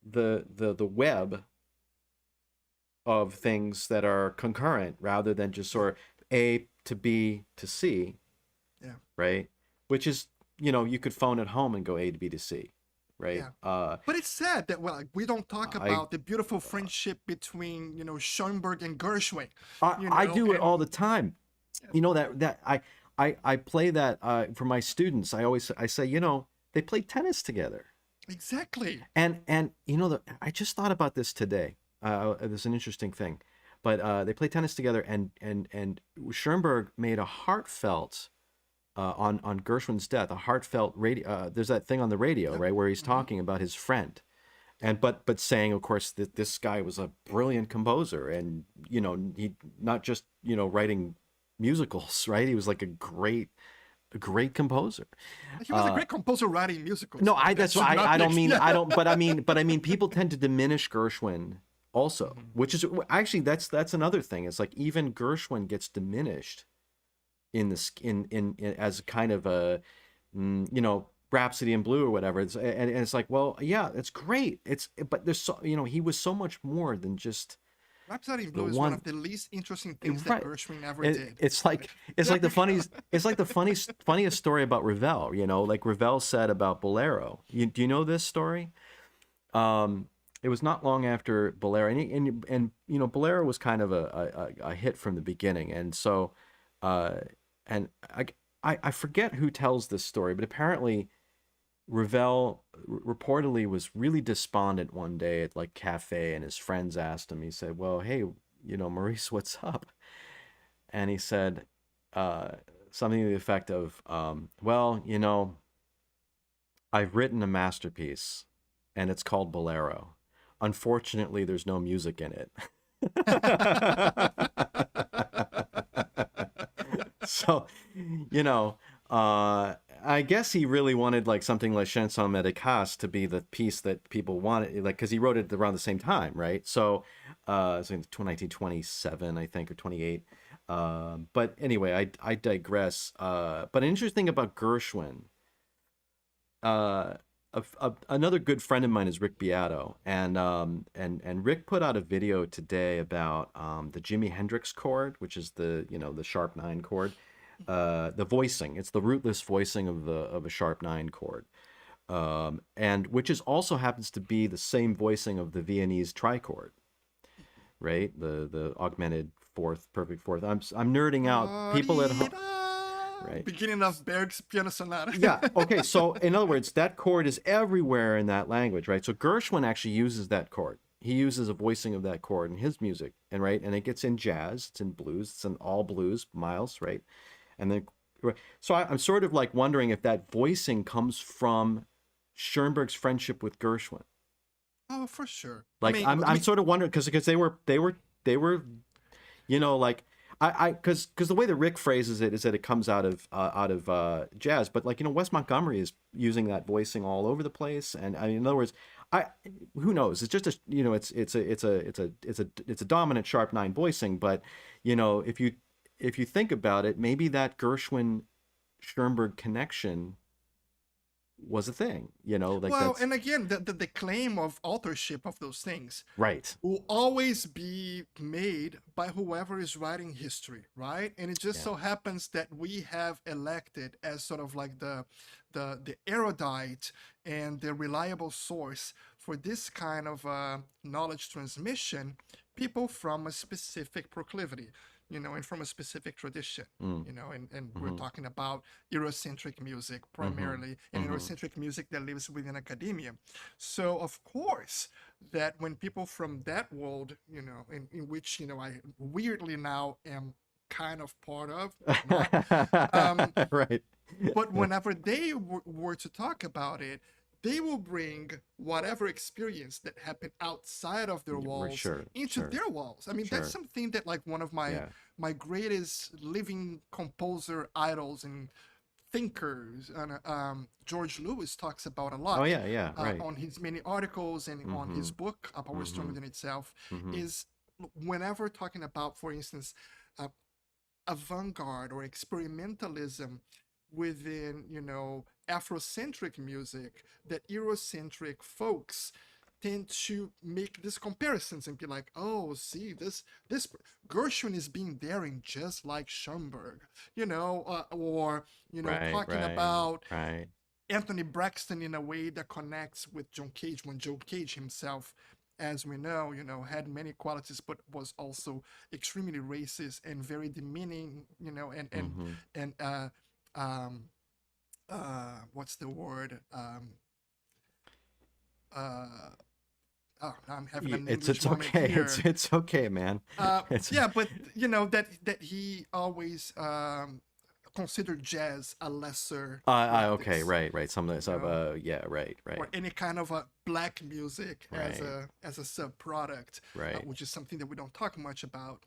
the web of things that are concurrent rather than just Yeah, sort of A to B to C, yeah, right? Which is, you could phone at home and go A to B to C, right? yeah. But it's sad that, well, like, we don't talk I about the beautiful friendship between Schoenberg and Gershwin, I you I know, do it and all the time. You know that I play that for my students. I say, they play tennis together. Exactly. And I just thought about this today. There's an interesting thing, but they play tennis together, and Schoenberg made a heartfelt on Gershwin's death, a heartfelt radio. There's that thing on the radio, Yep. right, where he's Hmm. talking about his friend, Yep. and but saying, of course, that this guy was a brilliant composer, and he not just writing musicals, right? He was like a great composer. He was a Uh, great composer writing musicals. no, Like that that's should why not I be. don't mean Yeah. I don't, but I mean people tend to diminish Gershwin also, Hmm. which is actually that's another thing. It's like even Gershwin gets diminished in this in as kind of a Rhapsody in Blue or whatever. And it's like, well, yeah, it's great. But there's he was so much more than just Rhapsody in the Blue is one one. of the least interesting things that Right. Gershwin ever It, did. it's like it's like the funniest story about Ravel. Like Ravel said about Bolero. Do you know this story? Um, it was not long after Bolero, and Bolero was kind of a hit from the beginning, and so uh, and I forget who tells this story, but apparently Ravel reportedly was really despondent one day at like cafe, and his friends asked him. He said, "Well, hey, Maurice, what's up?" And he said uh, something to the effect of, "Well, I've written a masterpiece, and it's called Bolero. Unfortunately, there's no music in it." So, you know, I guess he really wanted like something like Chanson Médicale to be the piece that people wanted, like because he wrote it around the same time, right? So, it's in 1927, I think, or 28. But anyway, I digress. But interesting about Gershwin, uh, another good friend of mine is Rick Beato, and Rick put out a video today about the Jimi Hendrix chord, which is the sharp nine chord, the voicing. It's the rootless voicing of a sharp nine chord, and which is also happens to be the same voicing of the Viennese trichord, right? The augmented fourth, perfect fourth. I'm nerding out. People at home, right? Beginning of Berg's Piano Sonata. Yeah. Okay. So, in other words, that chord is everywhere in that language, right? So Gershwin actually uses that chord. He uses a voicing of that chord in his music, and right, and it gets in jazz, it's in blues, it's in all blues, Miles, right? And then, right. So I'm sort of like wondering if that voicing comes from Schoenberg's friendship with Gershwin. Oh, for sure. Like I'm sort of wondering because they were like because the way that Rick phrases it is that it comes out of jazz, but like Wes Montgomery is using that voicing all over the place, and I mean, in other words, I who knows? It's just it's a dominant sharp nine voicing, but if you think about it, maybe that Gershwin Schoenberg connection was a thing, like Well, that's and again, the claim of authorship of those things right. will always be made by whoever is writing history, right? And it just Yeah. so happens that we have elected as sort of like the erudite and the reliable source for this kind of knowledge transmission, people from a specific proclivity, and from a specific tradition. Mm. And we're Mm-hmm. talking about Eurocentric music Mm-hmm. primarily, and Mm-hmm. Eurocentric music that lives within academia. So, of course, that when people from that world, in which, I weirdly now am kind of part of, but not, um, Right. but whenever they were to talk about it, they will bring whatever experience that happened outside of their walls Sure, into sure, their walls. I mean, that's sure. something that like one of my Yeah. my greatest living composer idols and thinkers, and George Lewis talks about a Oh lot yeah, yeah, right. on his many articles and on Mm-hmm. his book, A Power Mm-hmm. Stronger Than Itself, Mm-hmm. is whenever talking about, for instance, uh, avant-garde or experimentalism within, Afrocentric music, that Eurocentric folks tend to make these comparisons and be like, oh, see, this Gershwin is being daring just like Schoenberg, or Right, talking right, about right. Anthony Braxton in a way that connects with John Cage when John Cage himself as we know, had many qualities, but was also extremely racist and very demeaning, Mm-hmm. and um, what's the word? Uh, oh, now I'm having an English It's moment okay. here. It's okay, man. It's Yeah, but that he always considered jazz a lesser okay, practice, right, right. Some of this, you know, yeah, right, or right, any kind of a black music right, as a sub product, right. which is something that we don't talk much about.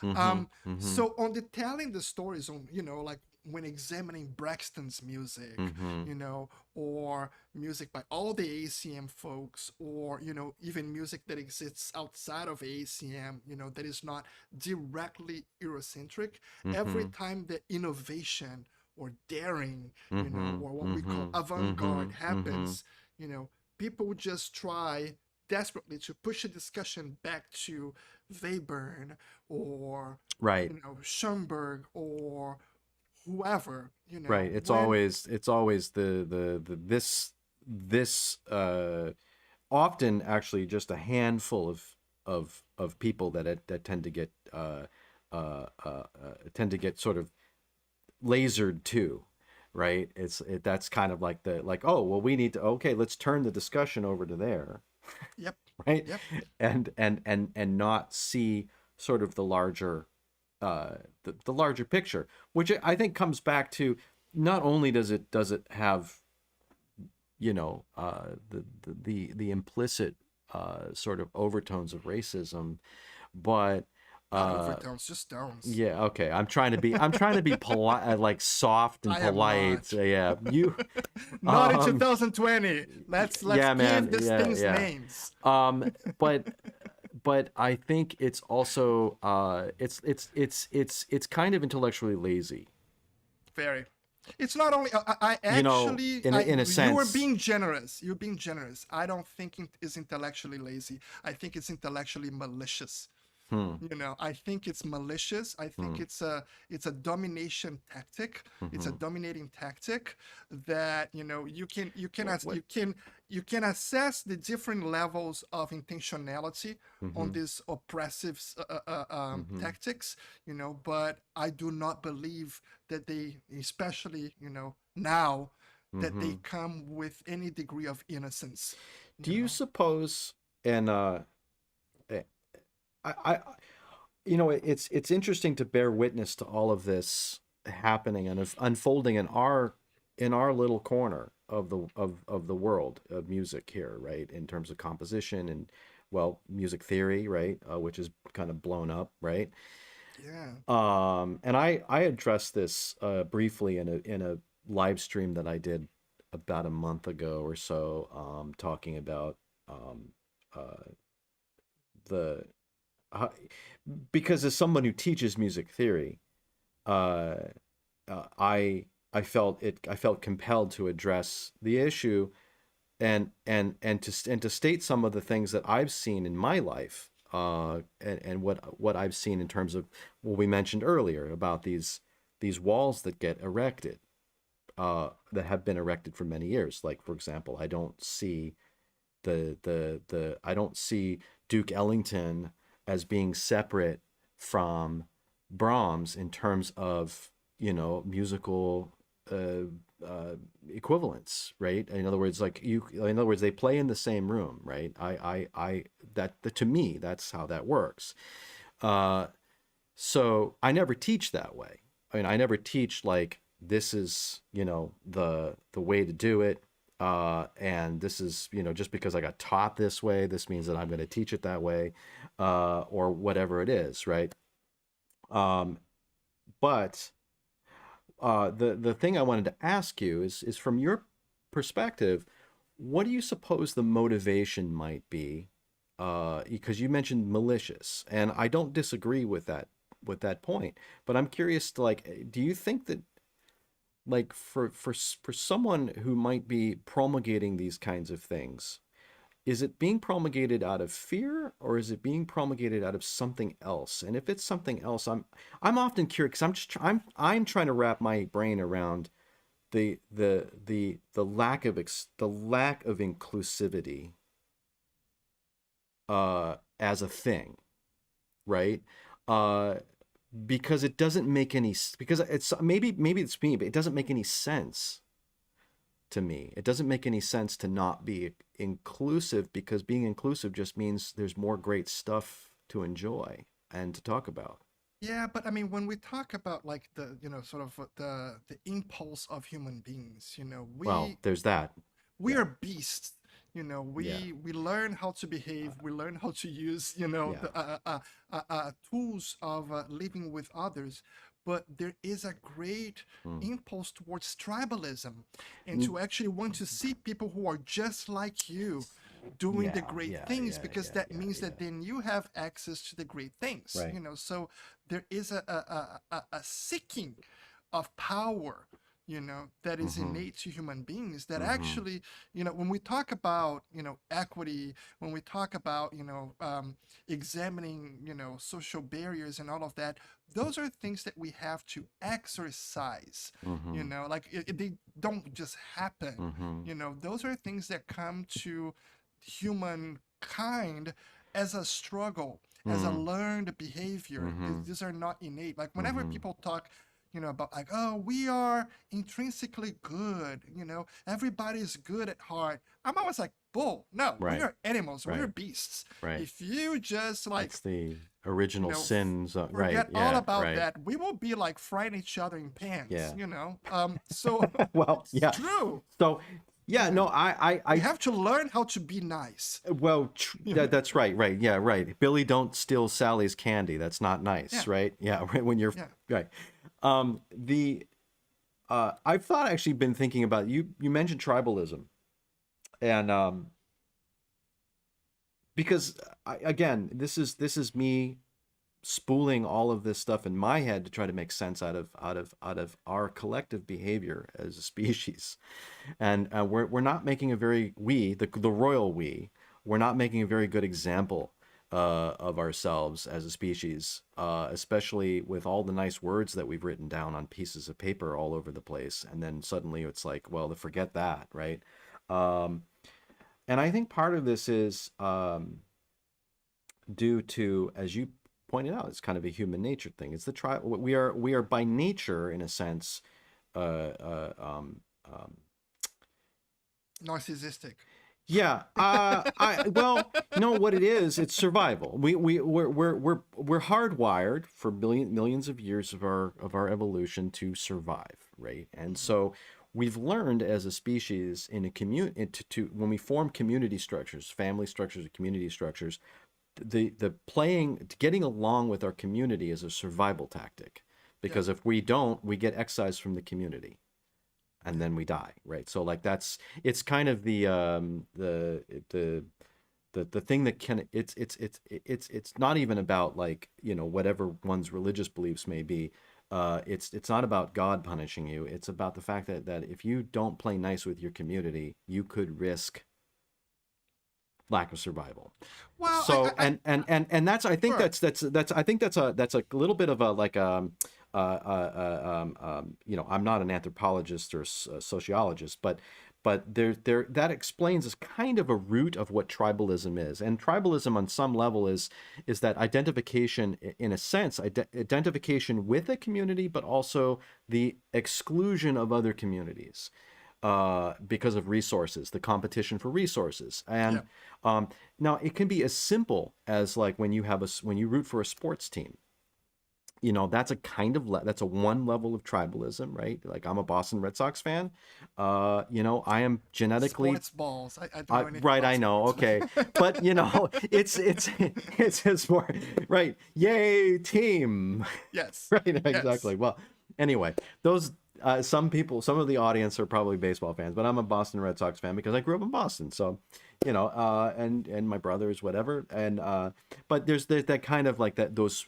Mm-hmm. Mm-hmm. So on the telling the stories on, like when examining Braxton's music, Mm-hmm. or music by all the ACM folks, or even music that exists outside of ACM, that is not directly Eurocentric. Every Mm-hmm. time that innovation or daring, Mm-hmm. or what we call Mm-hmm. Mm-hmm. avant-garde Mm-hmm. happens, people just try desperately to push a discussion back to Webern or Right. Schoenberg or whoever, Right. when It's always the this often actually just a handful of people that tend to get tend to get sort of lasered too, right? That's kind of like the like, oh well, we need to, okay, let's turn the discussion over to there, yep, right? yep, And not see sort of the larger the larger picture, which I think comes back to, not only does it have, the implicit sort of overtones of racism, but not uh overtones, just tones. yeah, okay. I'm trying to be polite, like soft and I am polite. not. Yeah, you. Not in Um, 2020. Let's yeah, give man. these Yeah, things yeah. names. Um, but I think it's also it's kind of intellectually lazy. Very. It's not only I You know, actually in a you are sense. being generous. You're being generous. I don't think it is intellectually lazy. I think it's intellectually malicious. Hmm. I think it's malicious. I think Hmm. it's a domination tactic. It's a Hmm. dominating tactic that What? you can assess the different levels of intentionality on Hmm. these oppressive Hmm. tactics. But I do not believe that they, especially now, that they Hmm. come with any degree of innocence. Do You you know. suppose? And eh, I it's interesting to bear witness to all of this happening and unfolding in our little corner of the world of music here, right? In terms of composition and, well, music theory, right? Which is kind of blown up, right? Yeah. And I addressed this briefly in a live stream that I did about a month ago or so, talking about um, uh, the uh, because as someone who teaches music theory, uh, I felt compelled to address the issue and to state some of the things that I've seen in my life, and what I've seen in terms of what we mentioned earlier about these walls that get erected, that have been erected for many years. Like, for example, I don't see the I don't see Duke Ellington as being separate from Brahms in terms of, musical uh, uh, equivalence, right? In other words, in other words, they play in the same room, right? That to me, that's how that works. Uh, so I never teach that way. I mean, I never teach like this is, the way to do it. And this is, just because I got taught this way, this means that I'm going to teach it that way, or whatever it is, right? Um, but the thing I wanted to ask you is from your perspective, what do you suppose the motivation might be? Because you mentioned malicious, and I don't disagree with that point. But I'm curious to, like, do you think that, like, for someone who might be promulgating these kinds of things, is it being promulgated out of fear, or is it being promulgated out of something else? And if it's something else, I'm often curious, 'cause I'm trying to wrap my brain around the lack of the lack of inclusivity as a thing, right? Uh, because it doesn't make any, because it's maybe it's me, but it doesn't make any sense to me. It doesn't make any sense to not be inclusive, because being inclusive just means there's more great stuff to enjoy and to talk about. Yeah, but I mean, when we talk about like the, sort of the impulse of human beings, Well, there's that. we Yeah. are beasts. Yeah. We learn how to behave. We learn how to use, Yeah. the tools of living with others. But there is a great Mm. impulse towards tribalism, and Mm. to actually want to see people who are just like you doing the Yeah. great Yeah. things, Yeah. because Yeah. that Yeah. means Yeah. that then you have access to the great things. Right. So there is a seeking of power, that is Mm-hmm. innate to human beings, that Mm-hmm. actually, when we talk about, equity, when we talk about, examining, social barriers and all of that, those are things that we have to exercise, Mm-hmm. like they don't just happen. Mm-hmm. Those are things that come to humankind as a struggle, as a Mm. learned behavior. Mm-hmm. These are not innate. Like whenever Mm-hmm. people talk, about like, oh, we are intrinsically good, everybody's good at heart. I'm always like, bull. No, we Right. are animals. We are Right. beasts. Right. If you just like, That's the you original know, sins. Right. forget all Yeah. about Right. that, we will be like frying each other in pans, Yeah. So Well, it's yeah. true, So, yeah, no, we have to learn how to be nice. well, that's right, right, yeah, right. Billy, don't steal Sally's candy. That's not nice, Yeah, right? Yeah, right. When you're yeah. right. The I've thought actually been thinking about you. You mentioned tribalism, and because again, this is me spooling all of this stuff in my head to try to make sense out of our collective behavior as a species. And we're not making a very the royal we're not making a very good example of ourselves as a species, especially with all the nice words that we've written down on pieces of paper all over the place, and then suddenly it's like, well, forget that, right? um, and I think part of this is due to, as you pointed out, it's kind of a human nature thing. It's the we are by nature, in a sense, uh, uh, um, um, Narcissistic. yeah. Well, no, what it is, it's survival. We're hardwired for millions of years of our evolution to survive, right? And Mhm. so we've learned as a species in a community to when we form community structures, family structures, or community structures, the playing getting along with our community is a survival tactic, Yeah, because if we don't, we get excised from the community, and yeah. then we die, right? So like it's kind of the thing that can it's not even about, like, whatever one's religious beliefs may be. It's not about God punishing you. It's about the fact that if you don't play nice with your community, you could risk lack of survival. Well, So and that's, I think sure. that's I think that's a little bit of a, like, I'm not an anthropologist or a sociologist, but there that explains as kind of a root of what tribalism is. And tribalism on some level is that identification, in a sense, identification with a community, but also the exclusion of other communities because of resources, the competition for resources. Yeah. And now it can be as simple as, like, when you root for a sports team. That's a kind of that's a one level of tribalism, right? Like, I'm a Boston Red Sox fan. I am genetically Sports balls. I don't know anything right. about I know. sports. Okay, but it's more right. Yay, team! Yes. Right, Yes. exactly. Well, anyway, those some of the audience are probably baseball fans, but I'm a Boston Red Sox fan because I grew up in Boston. So, and my brothers, whatever, and but there's that kind of, like, that, those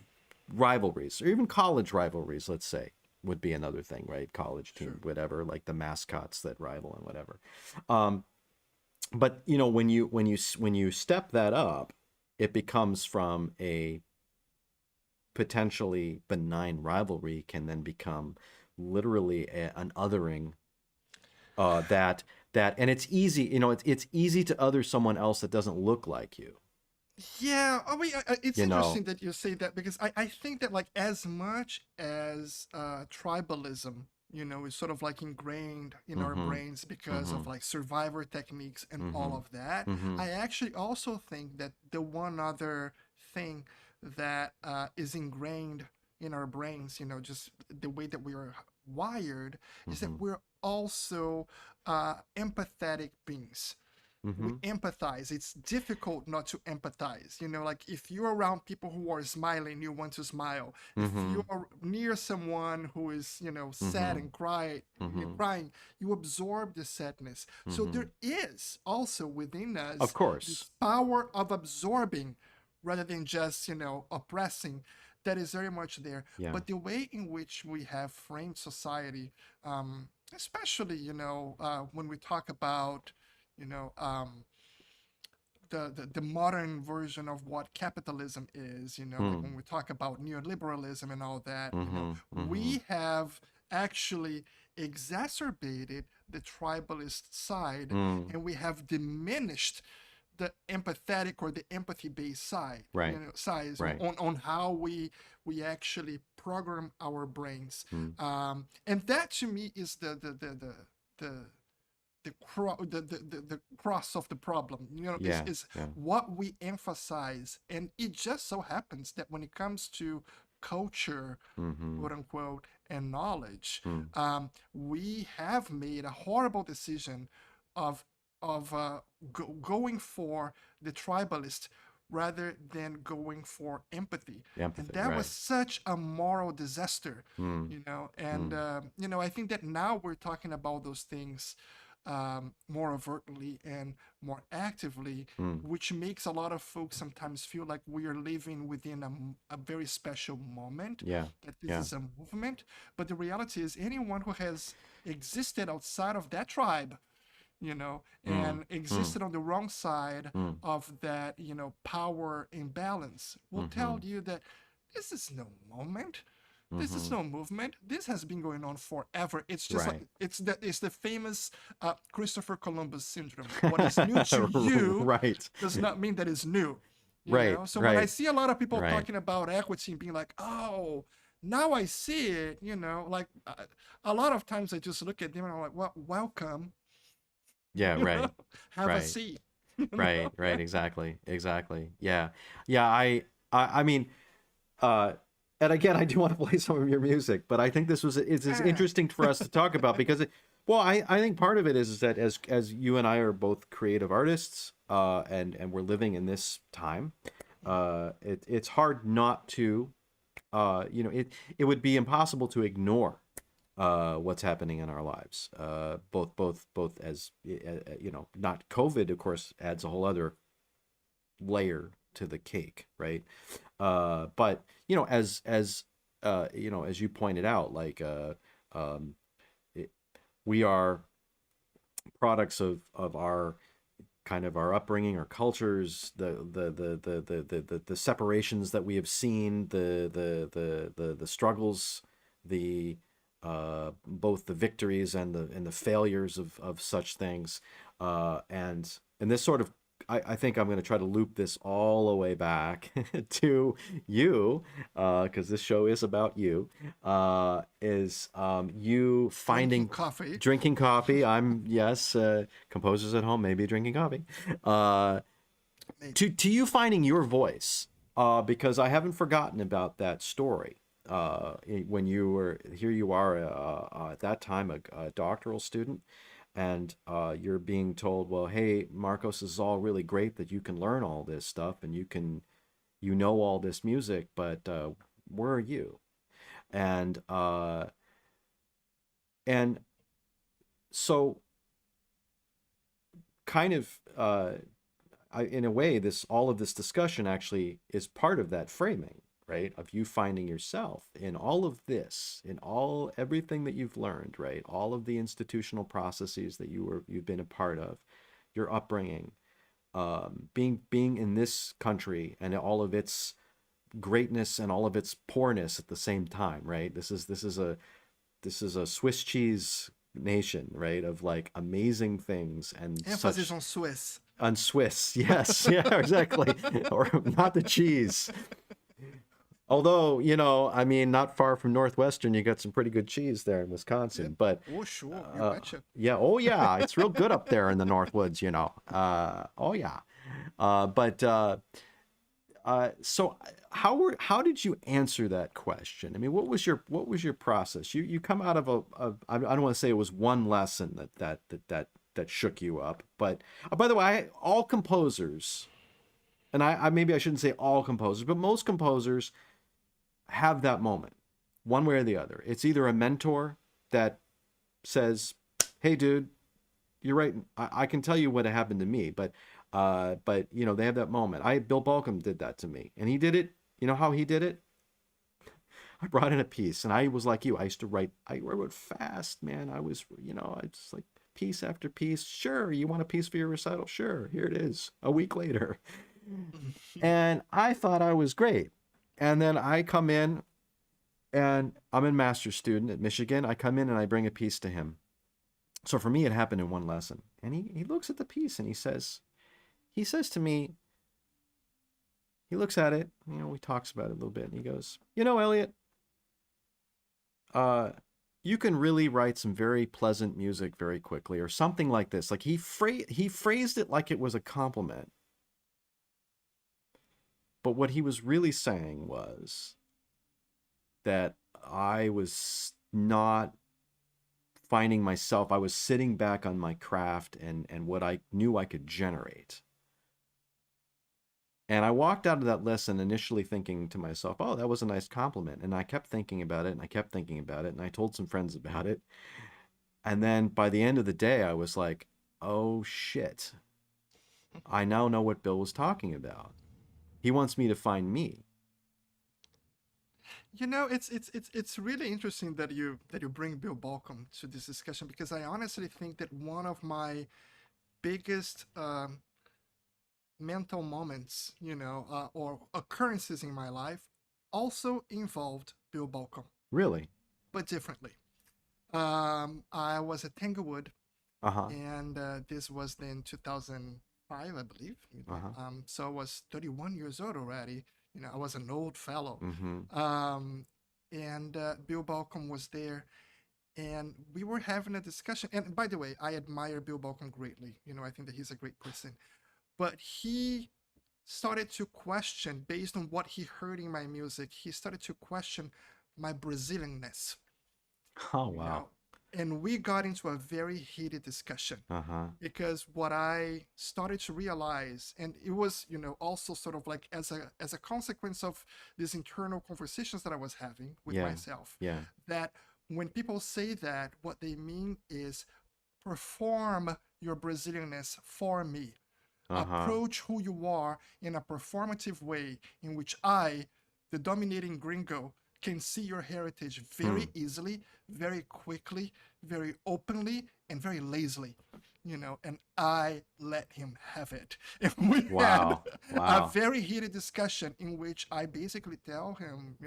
rivalries, or even college rivalries, let's say, would be another thing, right? College team, Sure. whatever, like the mascots that rival and whatever. Um, but when you step that up, it becomes from a potentially benign rivalry, can then become literally an othering, that and it's easy, it's easy to other someone else that doesn't look like you. Yeah, I mean, it's You know. interesting that you say that because I think that like as much as tribalism, is sort of like ingrained in our Mm-hmm. brains because Mm-hmm. of like survivor techniques and all Mm-hmm. of that, Mm-hmm. I actually also think that the one other thing that is ingrained in our brains, just the way that we are wired, is that Mm-hmm. we're also empathetic beings. We Mm-hmm. empathize. It's difficult not to empathize. Like if you're around people who are smiling, you want to smile. If Mm-hmm. you're near someone who is, sad Mm-hmm. and Mm-hmm. crying, you absorb the sadness. So Mm-hmm. there is also within Of us course. this power of absorbing rather than just, oppressing that is very much there. Yeah. But the way in which we have framed society, especially, when we talk about you know um, the modern version of what capitalism is, like Mm. when we talk about neoliberalism and all that, Mm-hmm. Mm-hmm. we have actually exacerbated the tribalist side, Mm. and we have diminished the empathetic or the empathy based side, Right. size Right. on how we actually program our brains. Mm. And that to me is the the cross of the problem, Yeah. is Yeah. what we emphasize. And it just so happens that when it comes to culture, Mm-hmm. quote unquote, and knowledge, Mm. we have made a horrible decision of of going for the tribalist rather than going for empathy. And Empathy. that was Right. such a moral disaster, Mm. and Mm. I think that now we're talking about those things more overtly and more actively, Mm. which makes a lot of folks sometimes feel like we are living within a very special moment, Yeah. that this Yeah. is a movement. But the reality is, anyone who has existed outside of that tribe, Mm. and Mm. existed on the wrong side Mm. of that, power imbalance, will Mm-hmm. tell you that this is no moment. This is Mm-hmm. no movement. This has been going on forever. It's just like Right. it's the famous Christopher Columbus syndrome. What is new to you Right. does not mean that it's new. Right. So when I Right. see a lot of people Right. talking about equity and being like, "Oh, now I see it," like a lot of times I just look at them and I'm like, "Well, welcome, Yeah. you know, Right. have a Right. seat." Right. Right. Exactly. Exactly. Yeah. Yeah. I mean, uh, and again, I do want to play some of your music, but I think it's Yeah. interesting for us to talk about because well, I think part of it is that as you and I are both creative artists, and we're living in this time, it's hard not to, it would be impossible to ignore what's happening in our lives, both as not COVID, of course, adds a whole other layer to the cake, right? But as you pointed out, like um, it, we are products of our kind of our upbringing, our cultures, the separations that we have seen, the struggles, the both the victories and the failures of such things, and this sort of I think I'm going to try to loop this all the way back to you, because this show is about you. Is you Drinking finding coffee. drinking coffee? I'm yes, composers at home maybe drinking coffee. Uh, Maybe. to you finding your voice, because I haven't forgotten about that story. When you were here, you are at that time a doctoral student, and you're being told, well, hey, Marcos, this is all really great that you can learn all this stuff and you know all this music, but where are you? And and so kind of in a way, this all of this discussion actually is part of that framing, right? Of you finding yourself in all of this, in all everything that you've learned, right? All of the institutional processes that you've been a part of, your upbringing, being in this country and all of its greatness and all of its poorness at the same time, right? This is a Swiss cheese nation, right? Of like amazing things and Emphasis such on Swiss. On Swiss, yes, yeah, exactly, or not the cheese. Although, I mean, not far from Northwestern, you got some pretty good cheese there in Yeah. Wisconsin. But Oh, sure. You betcha. yeah, oh yeah, it's real good up there in the Northwoods. Oh yeah. So how did you answer that question? I mean, what was your process? You come out of I don't want to say it was one lesson that shook you up, but by the way, all composers, and I maybe I shouldn't say all composers, but most composers have that moment, one way or the other. It's either a mentor that says, "Hey, dude, you're right. I can tell you what happened to me," but they have that moment. Bill Balcom did that to me, and he did it. You know how he did it? I brought in a piece, and I was like you. I used to write. I wrote fast, man. I just like piece after piece. Sure, you want a piece for your recital? Sure, here it is. A week later, and I thought I was great. And then I come in, and I'm a master's student at Michigan. I come in and I bring a piece to him. So for me, it happened in one lesson. And he looks at the piece and he says to me, he looks at it, we talks about it a little bit, and he goes, Elliot, you can really write some very pleasant music very quickly, or something like this. Like he phrased it like it was a compliment. But what he was really saying was that I was not finding myself. I was sitting back on my craft and what I knew I could generate. And I walked out of that lesson initially thinking to myself, oh, that was a nice compliment. And I kept thinking about it, and I kept thinking about it, and I told some friends about it. And then by the end of the day, I was like, oh shit, I now know what Bill was talking about. He wants me to find me. It's really interesting that you bring Bill Balcom to this discussion, because I honestly think that one of my biggest mental moments, or occurrences in my life, also involved Bill Balcom, Really? but differently. I was at Tanglewood, Uh-huh. and this was in 2005, I believe. Uh-huh. So I was 31 years old already. I was an old fellow. Mm-hmm. And Bill Balcom was there, and we were having a discussion. And by the way, I admire Bill Balcom greatly. I think that he's a great person. But he started to question, based on what he heard in my music, he started to question my Brazilianness, Oh, you wow. know. And we got into a very heated discussion, Uh-huh. because what I started to realize, and it was, also sort of like as a consequence of these internal conversations that I was having with Yeah. myself, Yeah. that when people say that, what they mean is perform your Brazilianness for me. Uh-huh. Approach who you are in a performative way in which I, the dominating gringo, can see your heritage Hmm. very easily, very quickly, very openly, and very lazily. And I let him have it. And we had Wow. a Wow. very heated discussion in which I basically tell him,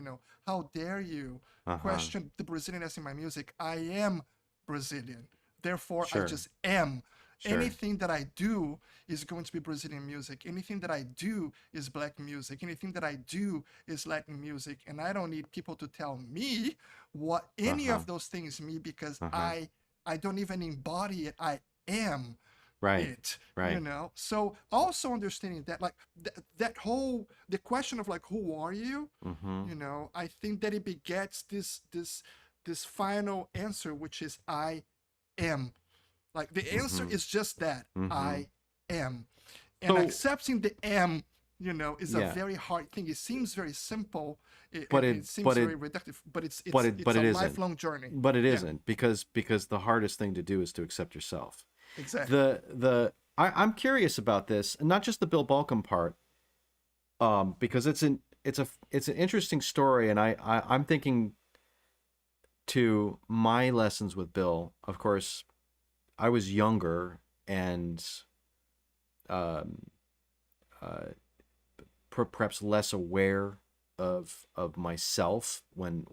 how dare you Uh-huh. question the Brazilianness in my music? I am Brazilian. Therefore, I Sure. just am. Sure. Anything that I do is going to be Brazilian music. Anything that I do is black music. Anything that I do is Latin music. And I don't need people to tell me what any Uh-huh. of those things mean, because Uh-huh. I don't even embody it. I am Right. it. Right. So also understanding that, like, that whole the question of, like, who are you? Mm-hmm. I think that it begets this final answer, which is I am. Like, the answer Mm-hmm. is just that, Mm-hmm. I am. And So accepting the am, is a yeah, very hard thing. It seems very simple. It, but it, it it seems but it very reductive, but it's but it's it but it's a it isn't. lifelong journey. But it Yeah, isn't, because the hardest thing to do is to accept yourself. exactly. I'm curious about this, and not just the Bill Balcom part, because it's an interesting story, and I'm thinking to my lessons with Bill. Of course, I was younger and um, uh, perhaps less aware of myself when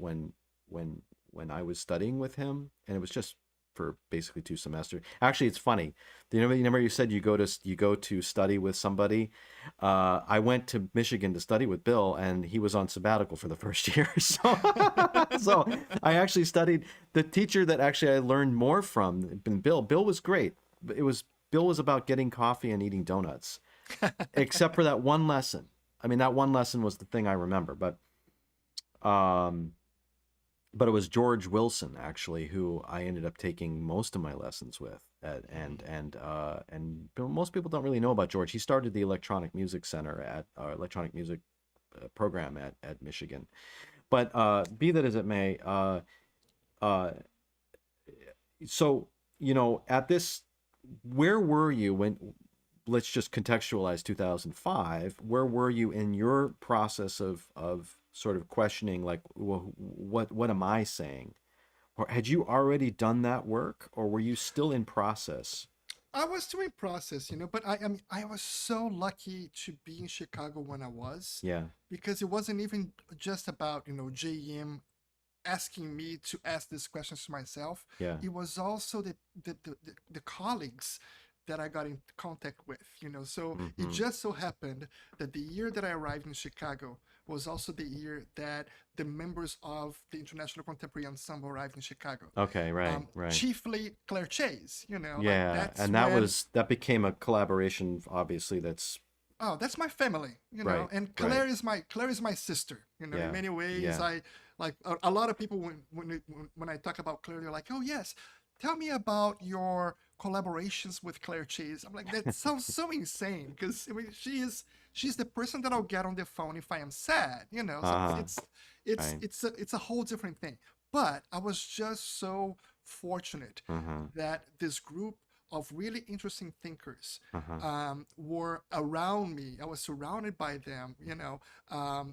I was studying with him, and it was just for basically 2 semesters. Actually, it's funny. You remember you said you go to study with somebody. I went to Michigan to study with Bill, and he was on sabbatical for the first year. So I actually studied the teacher that actually I learned more from than Bill. Bill was great. Bill was about getting coffee and eating donuts, except for that one lesson. I mean, that one lesson was the thing I remember, um, but it was George Wilson actually who I ended up taking most of my lessons with. And most people don't really know about George. He started the Electronic Music Center at Electronic Music program at Michigan. But be that as it may, uh, so at this, where were you when? Let's just contextualize 2005. Where were you in your process of sort of questioning, like, well, what am I saying? Or had you already done that work, or were you still in process? I was doing process, but I mean, I was so lucky to be in Chicago when I was, Yeah, because it wasn't even just about, JEM asking me to ask these questions to myself. yeah. It was also the colleagues that I got in contact with. So it Mm-hmm. just so happened that the year that I arrived in Chicago was also the year that the members of the International Contemporary Ensemble arrived in Chicago. Okay, right. Chiefly Claire Chase, like Yeah, that's and when, that became a collaboration, obviously. That's oh, that's my family, right, and right. Claire is my sister. In Yeah, many ways, yeah. I like a lot of people when I talk about Claire, they're like, oh yes, tell me about your collaborations with Claire Chase. I'm like, that sounds so insane, because I mean, she's the person that I'll get on the phone if I am sad. So Uh-huh. Right. it's a whole different thing. But I was just so fortunate Uh-huh. that this group of really interesting thinkers Uh-huh. were around me. I was surrounded by them,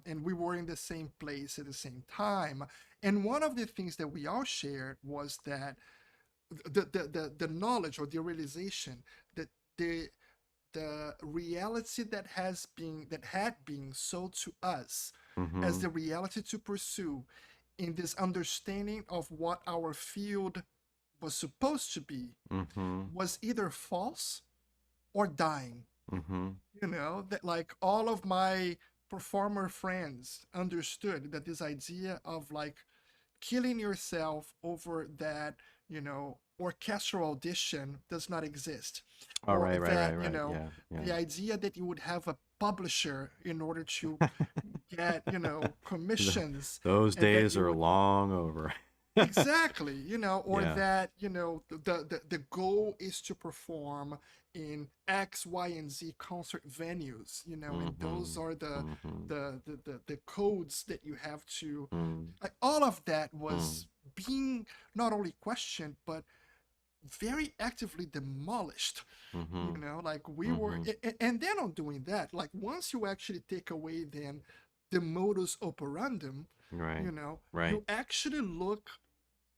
and we were in the same place at the same time. And one of the things that we all shared was that the knowledge, or the realization that the the reality that had been sold to us as Mm-hmm. the reality to pursue, in this understanding of what our field was supposed to be, Mm-hmm. was either false or dying. Mm-hmm. That, like, all of my performer friends understood that this idea of, like, killing yourself over that, orchestral audition does not exist. Oh, Or right, right, right, that, right. Yeah, yeah. the idea that you would have a publisher in order to get, Th- commissions, Those and that days you are would, long over. exactly, or Yeah. that, the goal is to perform in X, Y, and Z concert venues, and those Mm-hmm. are the Mm-hmm. the codes that you have to, Mm, like, all of that mm, was being not only questioned, but very actively demolished. mm-hmm. Like, we were, Mm-hmm. and then on doing that, like, once you actually take away then the modus operandum, Right. Right. you actually look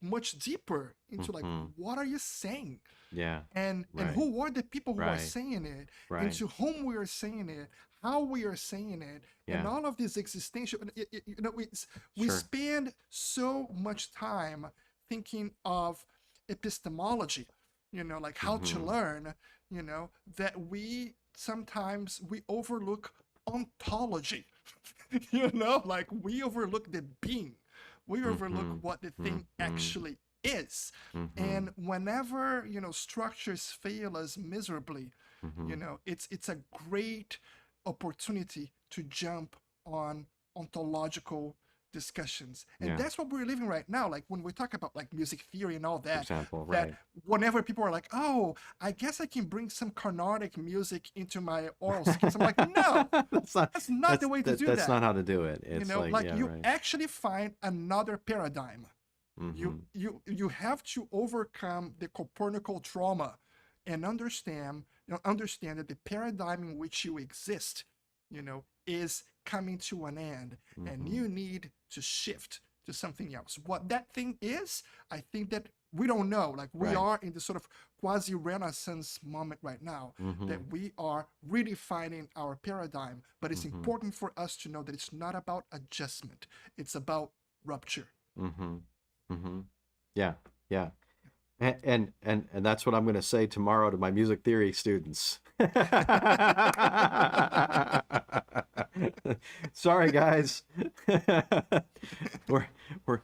much deeper into, like, Mm-hmm. what are you saying, Yeah. and Right. who are the people who are Right. saying it, and Right. to whom we are saying it, how we are saying it, and Yeah. all of these existential, we Sure. spend so much time thinking of epistemology, like how to Mm-hmm. learn, that we overlook ontology. Like, we overlook the being, we overlook Mm-hmm. what the thing Mm-hmm. actually is. Mm-hmm. And whenever, structures fail us miserably, Mm-hmm. it's a great opportunity to jump on ontological discussions. And Yeah. that's what we're living right now. Like, when we talk about, like, music theory and all For that, example, that right. whenever people are like, oh, I guess I can bring some Carnatic music into my oral skills, I'm like, no, That's not that's not the way to do that's that. not how to do it. It's like, Like, yeah, you right. actually find another paradigm. you Mm-hmm. you have to overcome the Copernican trauma, and understand that the paradigm in which you exist, is coming to an end, and Mm-hmm. you need to shift to something else. What that thing is, I think that we don't know. Like, we Right. are in this sort of quasi renaissance moment right now, Mm-hmm. that we are redefining our paradigm. But it's Mm-hmm. important for us to know that it's not about adjustment, it's about rupture. Mm-hmm. Mm-hmm. Yeah. Yeah. And that's what I'm going to say tomorrow to my music theory students. Sorry, guys. we're we're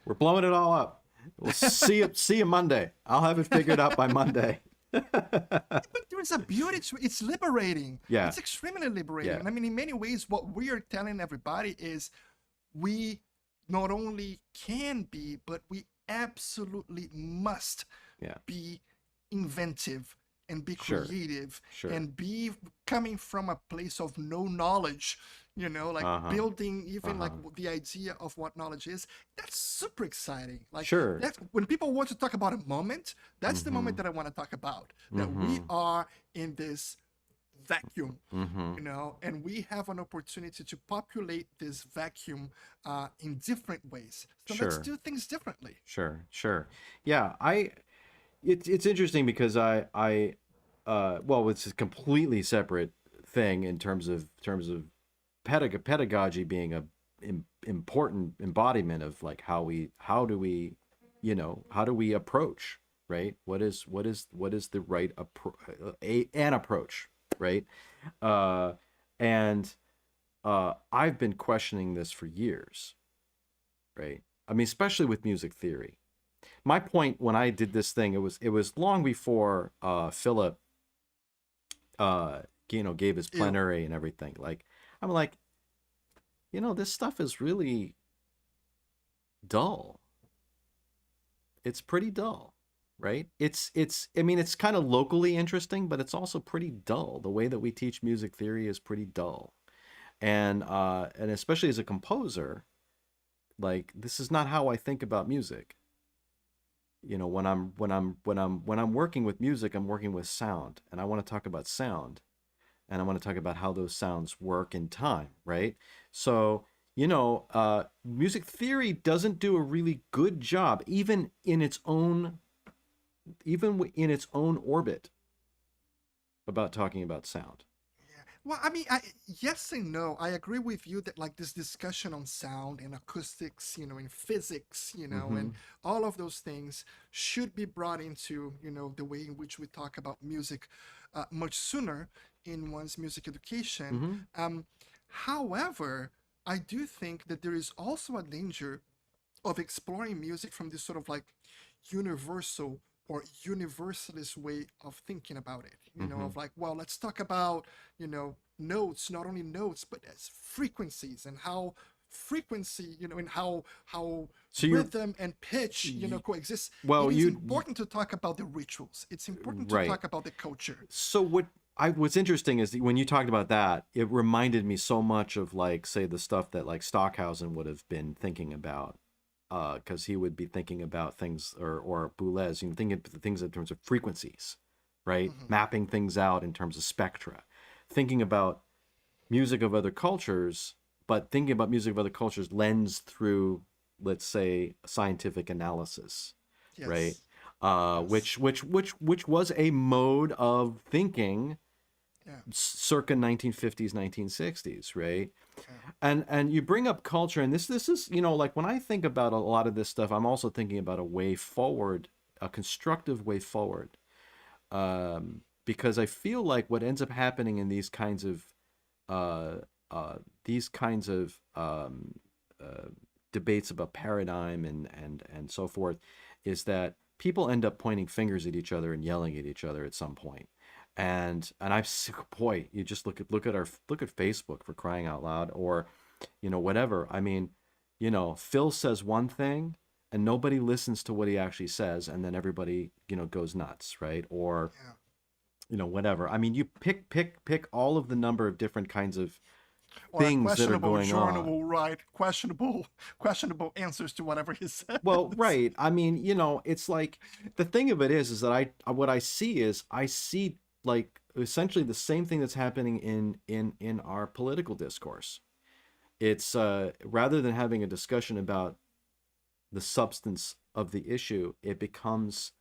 we're blowing it all up. We'll see you Monday. I'll have it figured out by Monday. But there's a beauty to it. It's liberating. Yeah. It's extremely liberating. Yeah. And I mean, in many ways, what we are telling everybody is we not only can be, but we absolutely must Yeah. be inventive and be Sure. creative Sure. and be coming from a place of no knowledge, like Uh-huh. building even like Uh-huh. the idea of what knowledge is. That's super exciting. Like Sure. that's when people want to talk about a moment, that's the moment Mhm. that I want to talk about. That we Mhm. are in this vacuum, Mhm. and we have an opportunity to populate this vacuum in different ways. So let's Sure. do things differently. Sure. Yeah, it's interesting because well, it's a completely separate thing in terms of pedagogy being a important embodiment of like how do we approach, right? What is the right an approach, right? Uh, and I've been questioning this for years, right? I mean, especially with music theory. My point when I did this thing, it was long before Philip gave his Ew. plenary and everything. Like I'm like, this stuff is really dull. It's pretty dull, right? It's I mean, it's kind of locally interesting, but it's also pretty dull. The way that we teach music theory is pretty dull. And especially as a composer, like this is not how I think about music. When I'm working with music, I'm working with sound, and I want to talk about sound, and I want to talk about how those sounds work in time, right? So, music theory doesn't do a really good job, even in its own orbit, about talking about sound. Yeah. Well, I mean, yes and no. I agree with you that like this discussion on sound and acoustics, and physics, Mm-hmm. and all of those things should be brought into, the way in which we talk about music much sooner in one's music education. Mm-hmm. However, I do think that there is also a danger of exploring music from this sort of like universal or universalist way of thinking about it, Mm-hmm. of like, well, let's talk about, notes, not only notes, but as frequencies and how frequency, and how So you're rhythm and pitch, y- coexist. well, It is you important to talk about the rituals. It's important to right. talk about the culture. So what's interesting is that when you talked about that, it reminded me so much of like say the stuff that like Stockhausen would have been thinking about, because he would be thinking about things or Boulez, thinking of things in terms of frequencies, right? Hmm. Mapping things out in terms of spectra, thinking about music of other cultures, but thinking about music of other cultures lensed through, let's say, scientific analysis, right? Yes. Yes. Which was a mode of thinking Yeah. circa 1950s 1960s, right? Yeah. And you bring up culture, and this is like when I think about a lot of this stuff, I'm also thinking about a way forward, a constructive way forward, because I feel like what ends up happening in uh, these kinds of uh, debates about paradigm and so forth is that people end up pointing fingers at each other and yelling at each other at some point. And I've boy, you just look at Facebook, for crying out loud, or whatever. I mean, Phil says one thing and nobody listens to what he actually says, and then everybody goes nuts, right? Or Yeah. whatever. I mean, you pick all of the number of different kinds of Or a things that are questionable going journal on. will write questionable answers to whatever he says. Well, right. I mean, it's like the thing of it is that what I see like essentially the same thing that's happening in our political discourse. It's rather than having a discussion about the substance of the issue, it becomes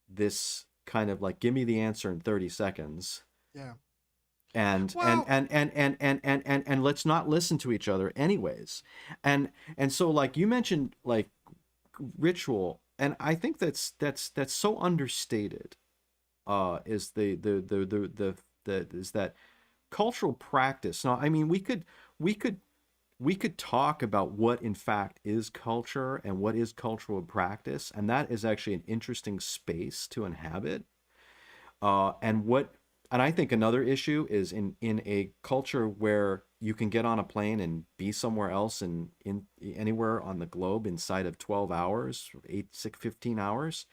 this kind of like, give me the answer in 30 seconds, Yeah. and and Well, and and and and and and, and let's not listen to each other anyways. And so like you mentioned like ritual, and I think that's so understated. Is the is that cultural practice. Now, I mean, we could we could talk about what in fact is culture and what is cultural practice, and that is actually an interesting space to inhabit. And what and I think another issue is in a culture where you can get on a plane and be somewhere else and in anywhere on the globe inside of 12 hours, 8, 6, 15 hours,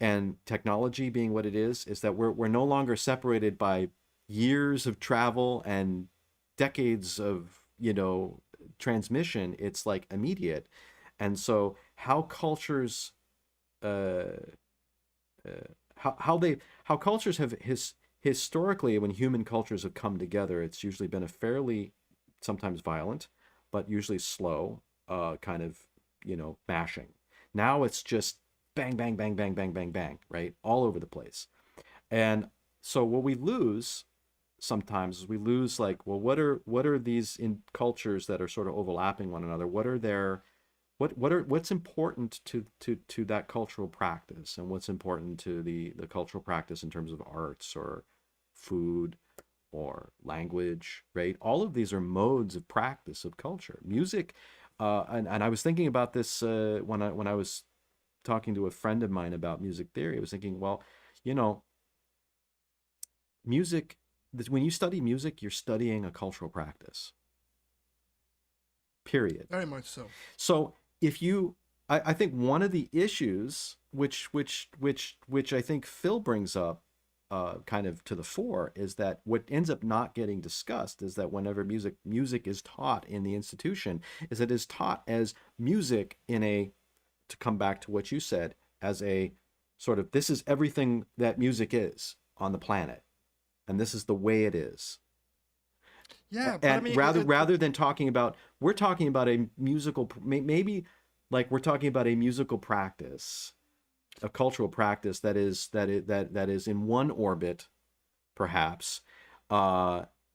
and technology being what it is that we're no longer separated by years of travel and decades of, transmission. It's like immediate. And so how cultures uh, how cultures have historically, when human cultures have come together, it's usually been a fairly, sometimes violent, but usually slow, kind of, mashing. Now it's just bang, bang, bang, bang, bang, bang, bang, right, all over the place. And so what we lose sometimes is we lose, like, well, what are these in cultures that are sort of overlapping one another? What are their what's important to that cultural practice, and what's important to the cultural practice in terms of arts or food or language, right? All of these are modes of practice of culture. Music, and I was thinking about this when I was talking to a friend of mine about music theory. I was thinking, well, you know, music. When you study music, you're studying a cultural practice. Period. Very much so. So if you, I think one of the issues which I think Phil brings up, kind of to the fore, is that what ends up not getting discussed is that whenever music is taught in the institution, is it is taught as music in a, to come back to what you said, as a sort of, this is everything that music is on the planet, and this is the way it is. Yeah, but I And mean, rather than talking about, we're talking about a musical, maybe, like, we're talking about a musical practice, a cultural practice that is in one orbit, perhaps,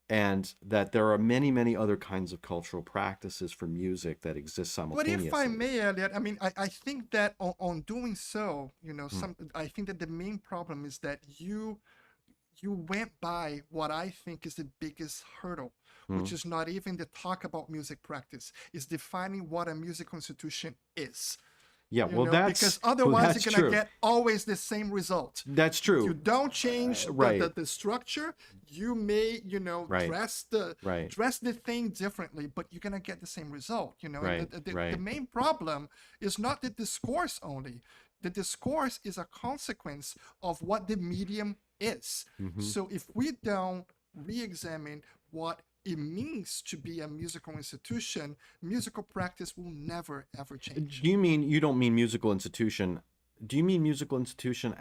and that there are many other kinds of cultural practices for music that exist but if I simultaneously. may, Elliot, I mean, I think that on doing so, Hmm. I think that the main problem is that you went by what I think is the biggest hurdle, Hmm. which is not even the talk about music practice, is defining what a musical institution is. Yeah, well, Because well, otherwise you're that's gonna true. get always the same result. That's You true. don't change Right, the structure. You may, right, right, dress the thing differently, but you're gonna get the same result. And right, the right. main problem is not the discourse only. The discourse is a consequence of what the medium is. Hmm. So if we don't re-examine what it means to be a musical institution, musical practice will never ever change. Do you mean, you don't mean musical institution? Do you mean musical institution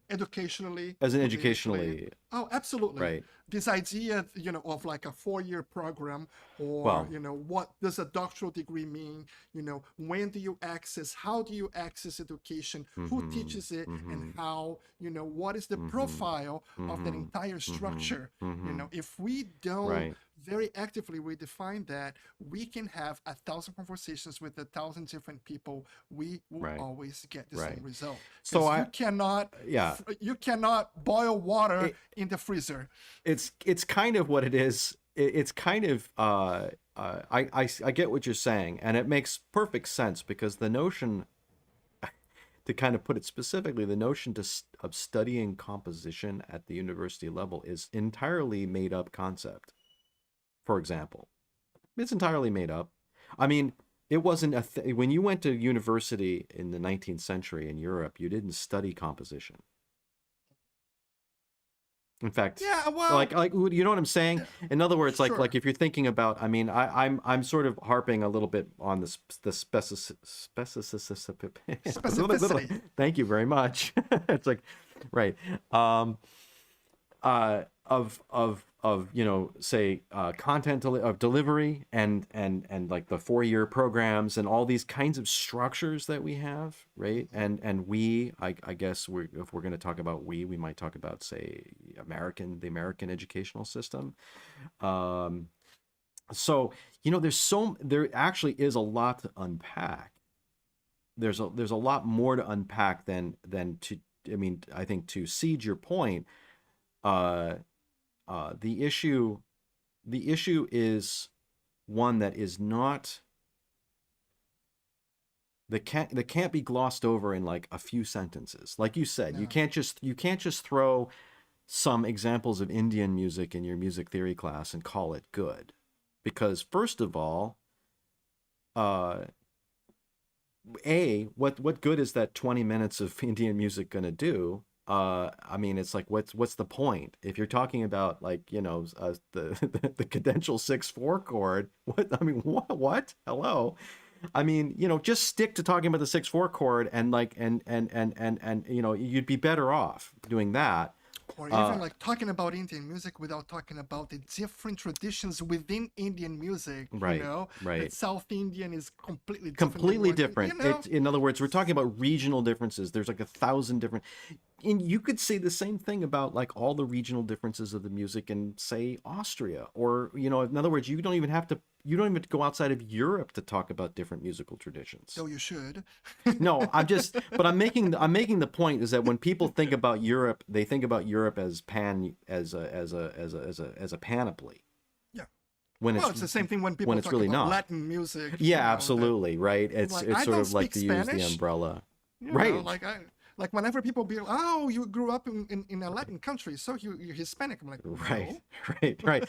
Educationally, as in politically. educationally? Oh, absolutely. Right. This idea, of like a 4-year program, or, Well, what does a doctoral degree mean? When do you access, how do you access education? Who mm-hmm, teaches it and mm-hmm, how? What is the mm-hmm, profile of that mm-hmm, entire mm-hmm, structure? mm-hmm. If we don't Right, very actively redefine that, we can have 1,000 conversations with 1,000 different people. We will right, always get the right. same result, So because yeah, you cannot boil water it, in the freezer. it's kind of what it is. It's kind of, I get what you're saying, and it makes perfect sense, because the notion, to kind of put it specifically, the notion of studying composition at the university level is entirely made up concept. For example, it's entirely made up. I mean, it wasn't when you went to university in the 19th century in Europe, you didn't study composition. In fact, Yeah, well, like you know what I'm saying? yeah, In other words, sure. like if you're thinking about, I mean, I'm sort of harping a little bit on the Specificity. Thank you very much. It's like, right. Of say, content of delivery, and like the 4-year programs and all these kinds of structures that we have, right? And I guess, if we're going to talk about, we might talk about, say, the American educational system. um so there actually is a lot to unpack there's a lot more to unpack than to, I mean, I think to seed your point, uh, the issue is one that is not that can't be glossed over in like a few sentences. Like you said, No. you can't just throw some examples of Indian music in your music theory class and call it good, because first of all, uh, what good is that 20 minutes of Indian music gonna do? I mean, it's like, what's the point if you're talking about like, the cadential 6/4 chord? What, I mean, what? Hello. I mean, just stick to talking about the 6/4 chord, and like, and you'd be better off doing that. Or even like talking about Indian music without talking about the different traditions within Indian music. Right, That right. South Indian is completely different than Completely what, different. In other words, we're talking about regional differences. There's like 1,000 different, and you could say the same thing about like all the regional differences of the music in, say, Austria, or in other words, you don't even have to go outside of Europe to talk about different musical traditions. So you should. No, but I'm making the point is that when people think about Europe, they think about Europe as a panoply, Yeah. when Well, it's the same thing when people talk really about not. Latin music. Yeah, absolutely, right. It's Like, it's I sort don't of like speak to use the Spanish. umbrella. You Right. know, like whenever people be like, oh, you grew up in a Latin country, so you're Hispanic. I'm like, Right, no. right.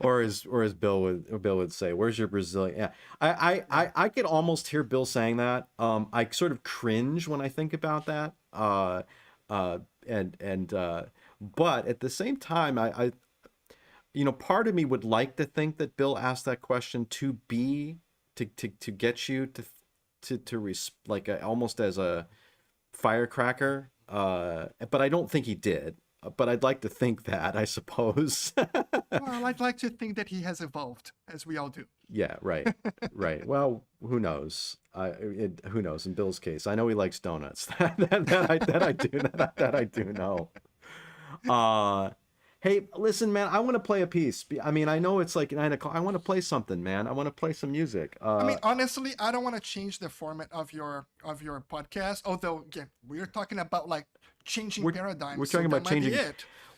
Or as Bill would say, "Where's your Brazilian?" Yeah, I could almost hear Bill saying that. I sort of cringe when I think about that. Uh, but at the same time, part of me would like to think that Bill asked that question to get you like almost as a firecracker. But I don't think he did. But I'd like to think that, I suppose. Well, I'd like to think that he has evolved, as we all do. Yeah, right, right. Well, who knows? Who knows? In Bill's case, I know he likes donuts. That I do know. Uh, hey, listen, man. I want to play a piece. I mean, I know it's like 9 o'clock. I want to play something, man. I want to play some music. I mean, honestly, I don't want to change the format of your podcast. Although, again, we're talking about like changing paradigms. We're talking so about changing.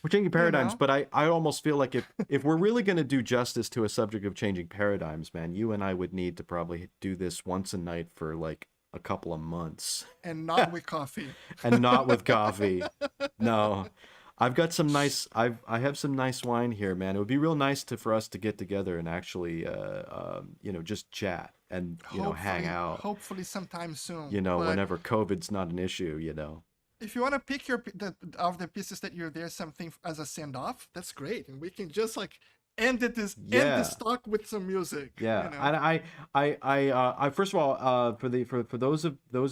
We're changing paradigms, but I almost feel like if we're really going to do justice to a subject of changing paradigms, man, you and I would need to probably do this once a night for like a couple of months. And not with coffee. And not with coffee. No. I've got some nice I have some nice wine here, man. It would be real nice for us to get together and actually just chat and hang out. Hopefully sometime soon. Whenever COVID's not an issue, If you want to pick of the pieces that you're there something as a send off, that's great, and we can just like end this talk with some music. Yeah, and I first of all, for those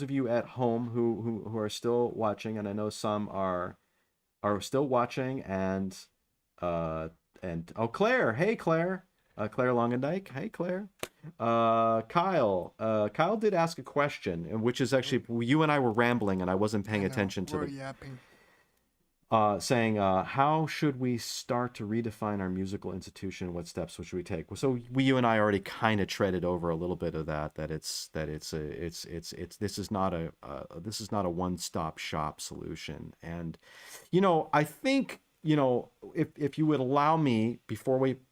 of you at home who are still watching, and I know some are still watching, and Claire, hey Claire, Claire Longendijk, hey Claire. Kyle did ask a question, which is actually, you and I were rambling and I wasn't paying attention to yapping. Saying, how should we start to redefine our musical institution? What steps should we take? So you and I already kind of treaded over a little bit of that this is not a one-stop shop solution. And I think if you would allow me,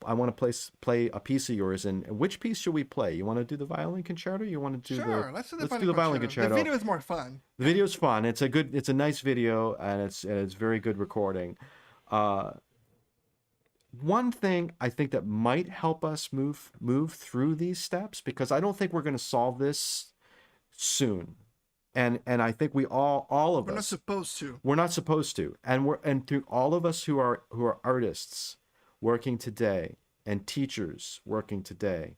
I want to play a piece of yours. And which piece should we play? You want to do the violin concerto? You want to do let's do the violin concerto. The video is more fun. The video's fun. It's a nice video, and it's very good recording. One thing I think that might help us move through these steps, because I don't think we're going to solve this soon. And I think we all of us. We're not supposed to. We're not supposed to. And through all of us who are artists working today and teachers working today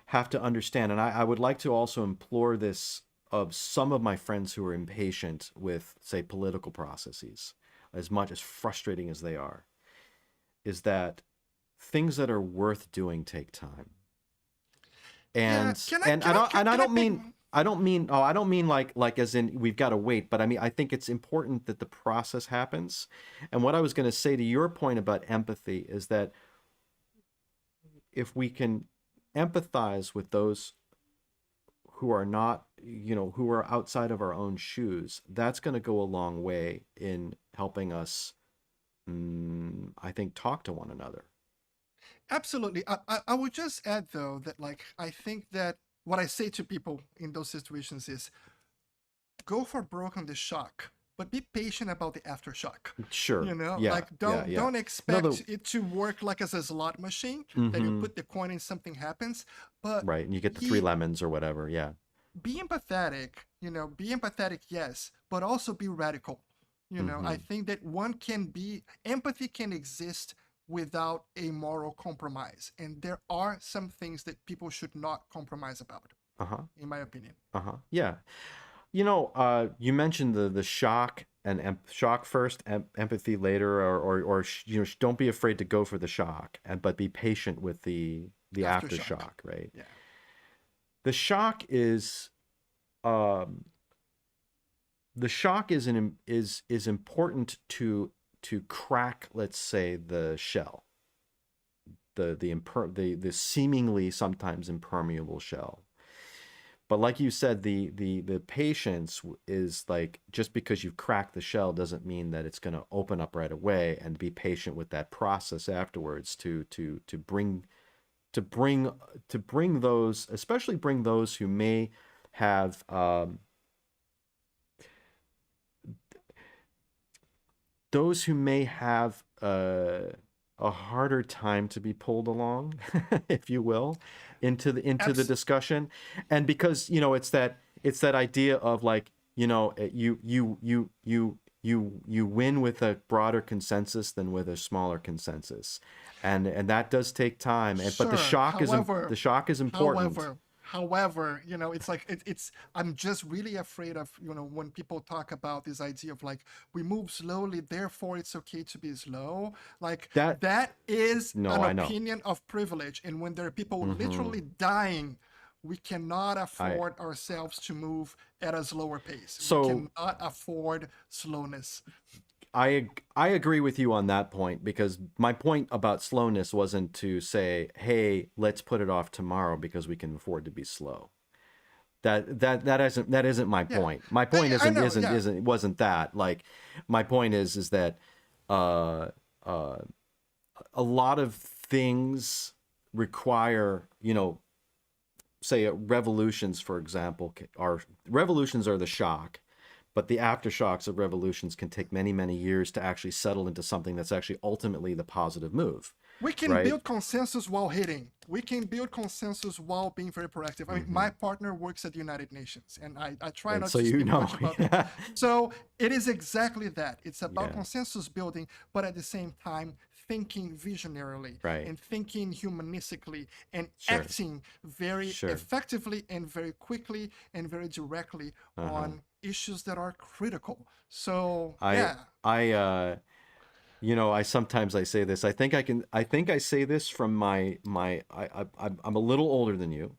have to understand. And I would like to also implore this of some of my friends who are impatient with, say, political processes, as much as frustrating as they are, is that things that are worth doing take time. And I don't mean like as in we've got to wait, but I mean I think it's important that the process happens. And what I was going to say to your point about empathy is that if we can empathize with those who are not who are outside of our own shoes, that's going to go a long way in helping us, I think, talk to one another. Absolutely. I would just add though that like I think that what I say to people in those situations is go for broke on the shock, but be patient about the aftershock. Sure. You know, Yeah. like Yeah. Yeah. don't No, the expect it to work like as a slot machine that you mm-hmm. put the coin and something happens, but Right. And you get the three be lemons or whatever. Yeah. be empathetic, be empathetic, yes, but also be radical. I Mm-hmm. think that empathy can exist without a moral compromise. And there are some things that people should not compromise about, Uh-huh. in my opinion. Uh-huh. Yeah. You mentioned the shock and shock first, empathy later, or don't be afraid to go for the shock, but be patient with the Aftershock. aftershock, right? Yeah. The shock is um the shock is important to crack, let's say, the shell, the seemingly sometimes impermeable shell. But like you said, the patience is like, just because you've cracked the shell doesn't mean that it's going to open up right away, and be patient with that process afterwards to bring to bring those, especially bring those who may have those who may have a harder time to be pulled along, if you will, into the Abs- discussion. And because it's that idea of like, you win with a broader consensus than with a smaller consensus, and that does take time. But the Sure. shock is the shock is important. However, it's like it's I'm just really afraid of, when people talk about this idea of like we move slowly, therefore it's okay to be slow. Like That that is no, an I know. opinion of privilege. And when there are people Hmm. literally dying, we cannot I afford ourselves to move at a slower pace. We so cannot afford slowness. I agree with you on that point, because my point about slowness wasn't to say, hey, let's put it off tomorrow because we can afford to be slow. That isn't my Yeah. point. My point I isn't know, isn't yeah. isn't wasn't that. Like, my point is that uh uh a lot of things require, say, revolutions, for example, revolutions are the shock, but the aftershocks of revolutions can take many, many years to actually settle into something that's actually ultimately the positive move, We can right? build consensus while hitting. We can build consensus while being very proactive. I mean, Hmm. my partner works at the United Nations, and I try And not so to speak much about that. yeah, So it is exactly that. It's about yeah, consensus building, but at the same time, thinking visionarily right, and thinking humanistically and sure, acting very sure, effectively and very quickly and very directly uh-huh. on issues that are critical. So, I yeah. I I sometimes I say this. I think I say this from I'm a little older than you.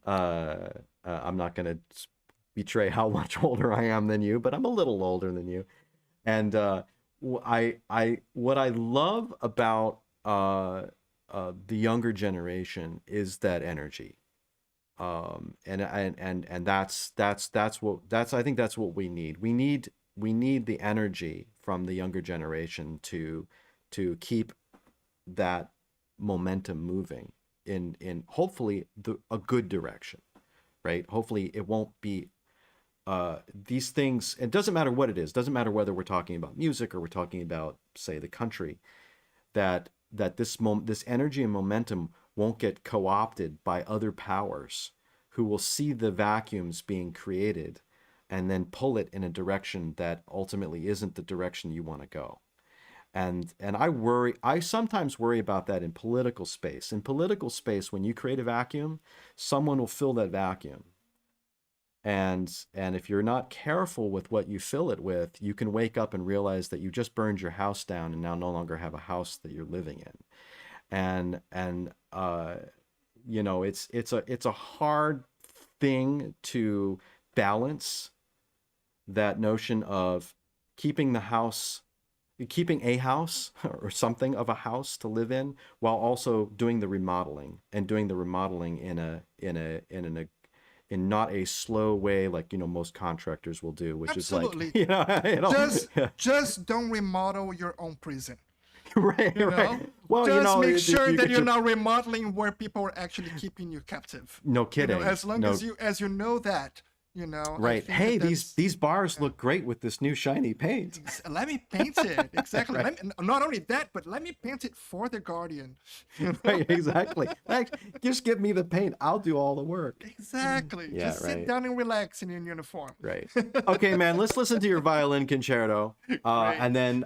Uh, I'm not gonna betray how much older I am than you, but I'm a little older than you. And what I love about the younger generation is that energy. And that's I think that's what we need. We need the energy from the younger generation to keep that momentum moving in hopefully a good direction, right? Hopefully it won't be these things. It doesn't matter what it is. Doesn't matter whether we're talking about music or we're talking about, say, the country. That this energy and momentum won't get co-opted by other powers who will see the vacuums being created and then pull it in a direction that ultimately isn't the direction you want to go. And I sometimes worry about that in political space. In political space, when you create a vacuum, someone will fill that vacuum. And if you're not careful with what you fill it with, you can wake up and realize that you just burned your house down and now no longer have a house that you're living in. And it's a hard thing to balance, that notion of keeping the house keeping a house or something of a house to live in, while also doing the remodeling, and doing the remodeling in not a slow way like most contractors will do, which is like Absolutely. you know Just just don't remodel your own prison. right, You right. know, Well, just make if sure you that get you're your not remodeling where people are actually keeping you captive. no kidding, As long no as you know that, I right. think Hey, that these that's these bars yeah. look great with this new shiny paint. Let me paint it exactly. Right. Not only that, but let me paint it for the Guardian. Right, exactly. Just give me the paint. I'll do all the work. Exactly. Yeah, Just sit right. down and relax in your uniform. Right. Okay, man. Let's listen to your violin concerto, Great. and then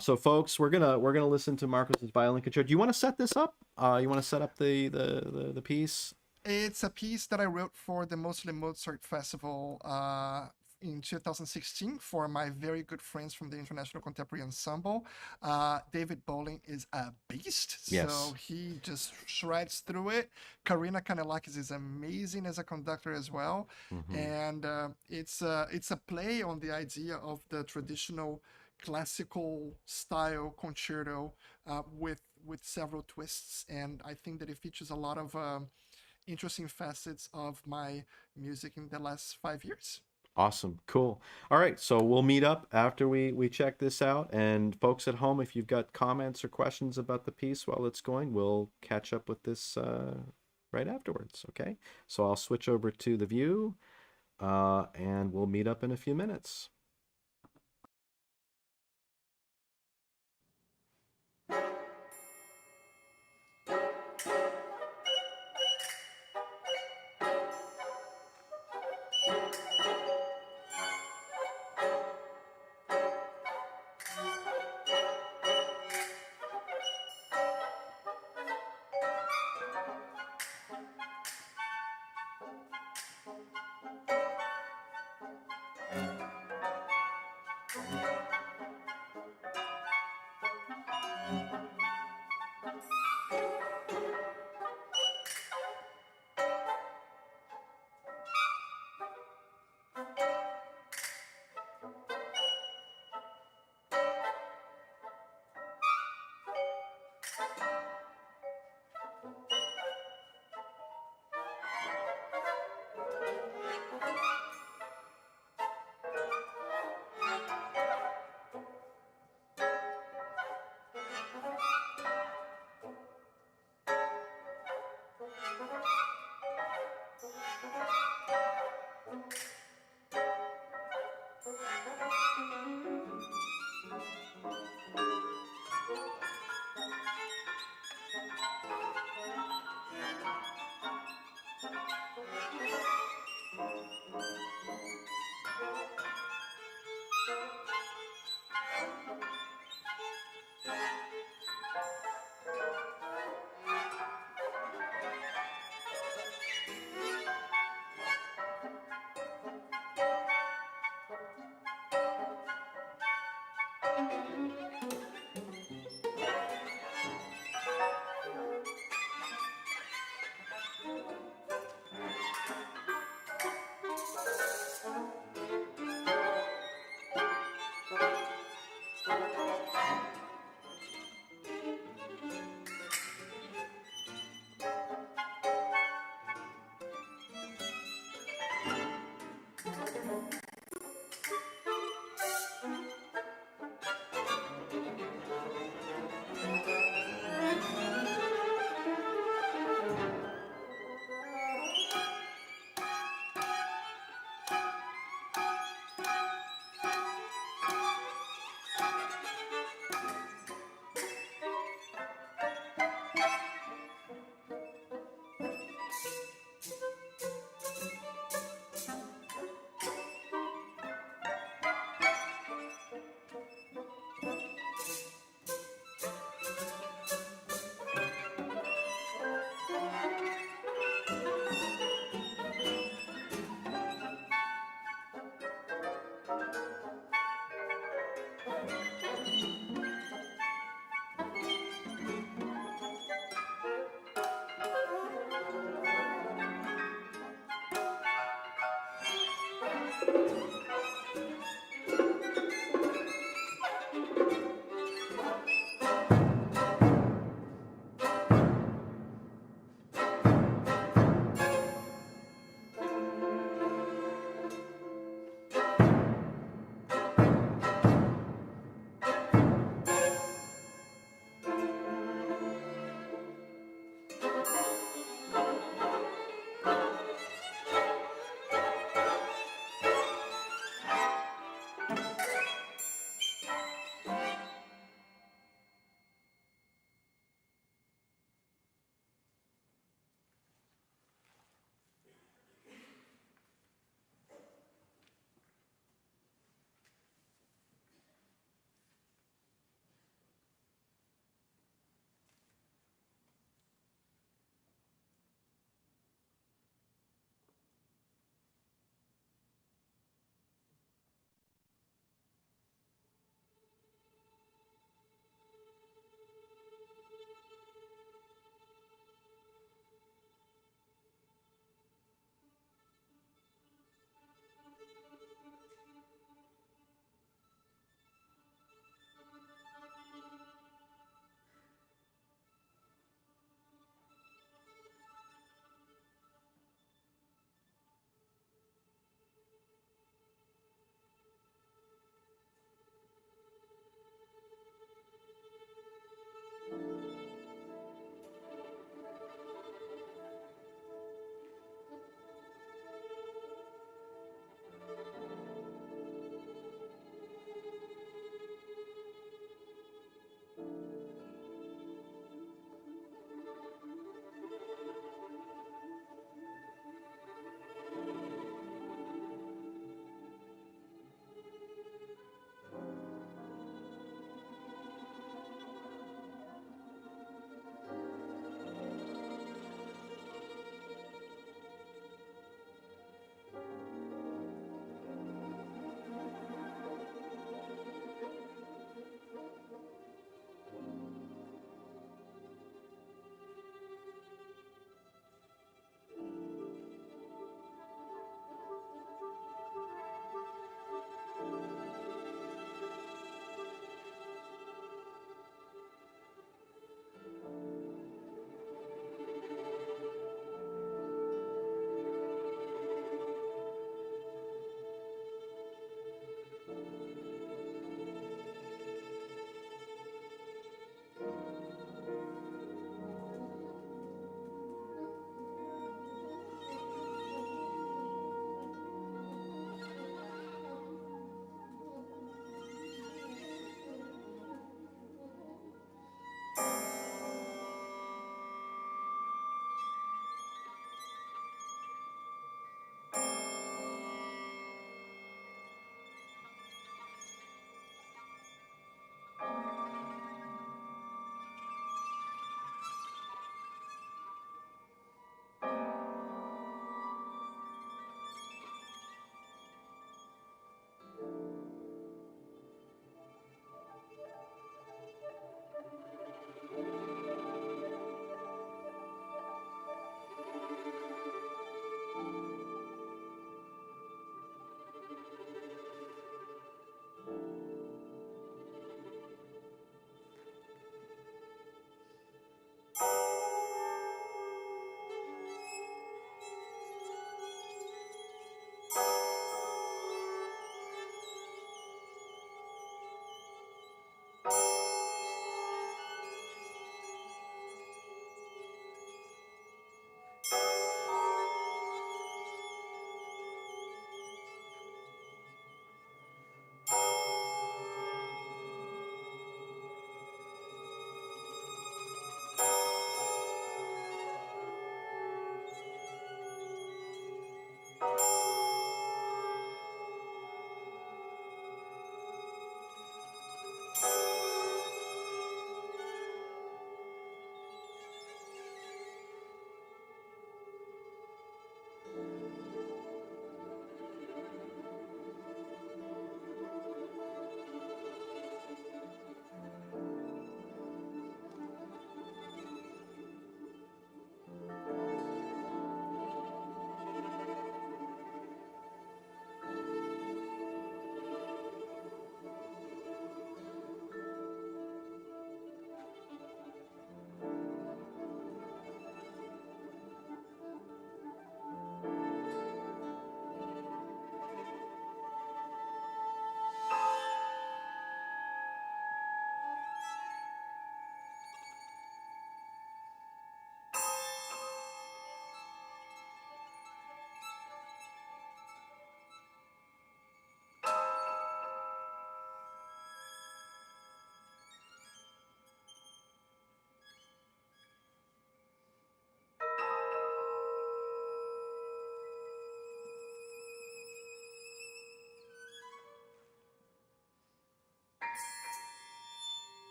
so folks, we're gonna listen to Marcos's violin concerto. Do you want to set this up? You want to set up the piece? It's a piece that I wrote for the Mostly Mozart Festival in 2016 for my very good friends from the International Contemporary Ensemble. David Bowling is a beast, Yes. so he just shreds through it. Karina Kanelakis is amazing as a conductor as well, Hmm. and it's a play on the idea of the traditional classical style concerto with several twists, and I think that it features a lot of interesting facets of my music in the last 5 years. Awesome. Cool. All right. So we'll meet up after we check this out. And folks at home, if you've got comments or questions about the piece while it's going, we'll catch up with this right afterwards. Okay. So I'll switch over to the view, and we'll meet up in a few minutes.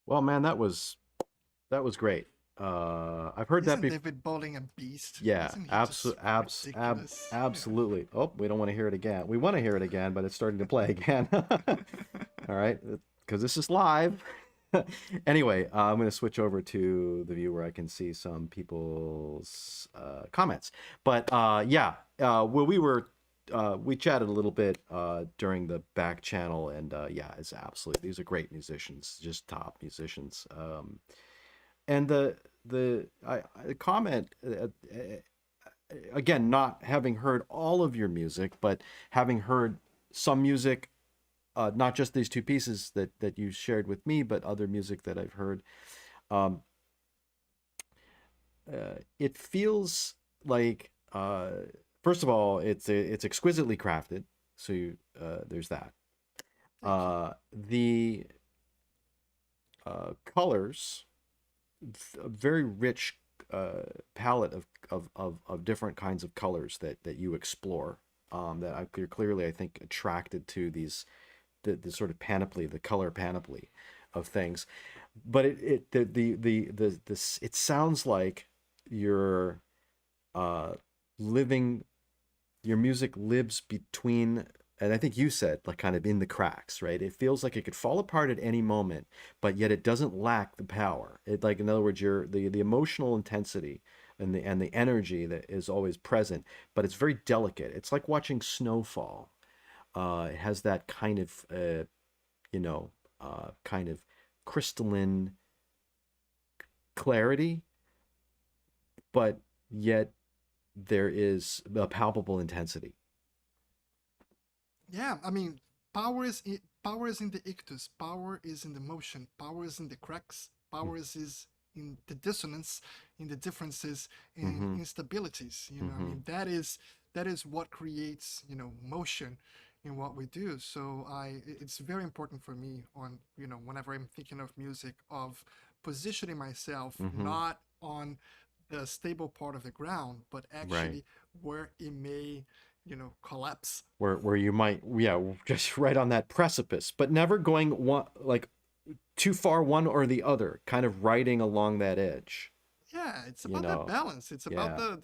Well, man, that was great. I've heard that Isn't before. David Bowling a beast? Yeah, Isn't he just ridiculous? absolutely. Oh, we don't want to hear it again. We want to hear it again, but it's starting to play again. All right, because this is live. Anyway, I'm going to switch over to the view where I can see some people's comments. But yeah, well, we chatted a little bit during the back channel, and yeah, it's absolutely, these are great musicians, just top musicians. And the comment again, not having heard all of your music, but having heard some music, not just these two pieces that you shared with me, but other music that I've heard. Um, it feels like, first of all, it's exquisitely crafted. So there's that. Thank you. The colors, a very rich palette of different kinds of colors that you explore. That you're clearly, I think, attracted to the sort of panoply, the color panoply of things. But it sounds like you're living, your music lives between, and I think you said, like, kind of in the cracks, right? It feels like it could fall apart at any moment, but yet it doesn't lack the power. It, like, in other words, the emotional intensity and the energy that is always present, but it's very delicate. It's like watching snowfall. It has that kind of you know, kind of crystalline clarity, but yet there is a palpable intensity. Yeah, I mean, power is in the ictus. Power is in the motion. Power is in the cracks. Power is in the dissonance, in the differences, in Mm-hmm. instabilities. I Mm-hmm. mean, that is what creates motion in what we do. So it's very important for me on whenever I'm thinking of music, of positioning myself Mm-hmm. not on the stable part of the ground, but Right. actually where it may collapse. Where you might, yeah, just right on that precipice, but never going one, like, too far one or the other, kind of riding along that edge, Yeah, it's you about that know. balance. It's about Yeah.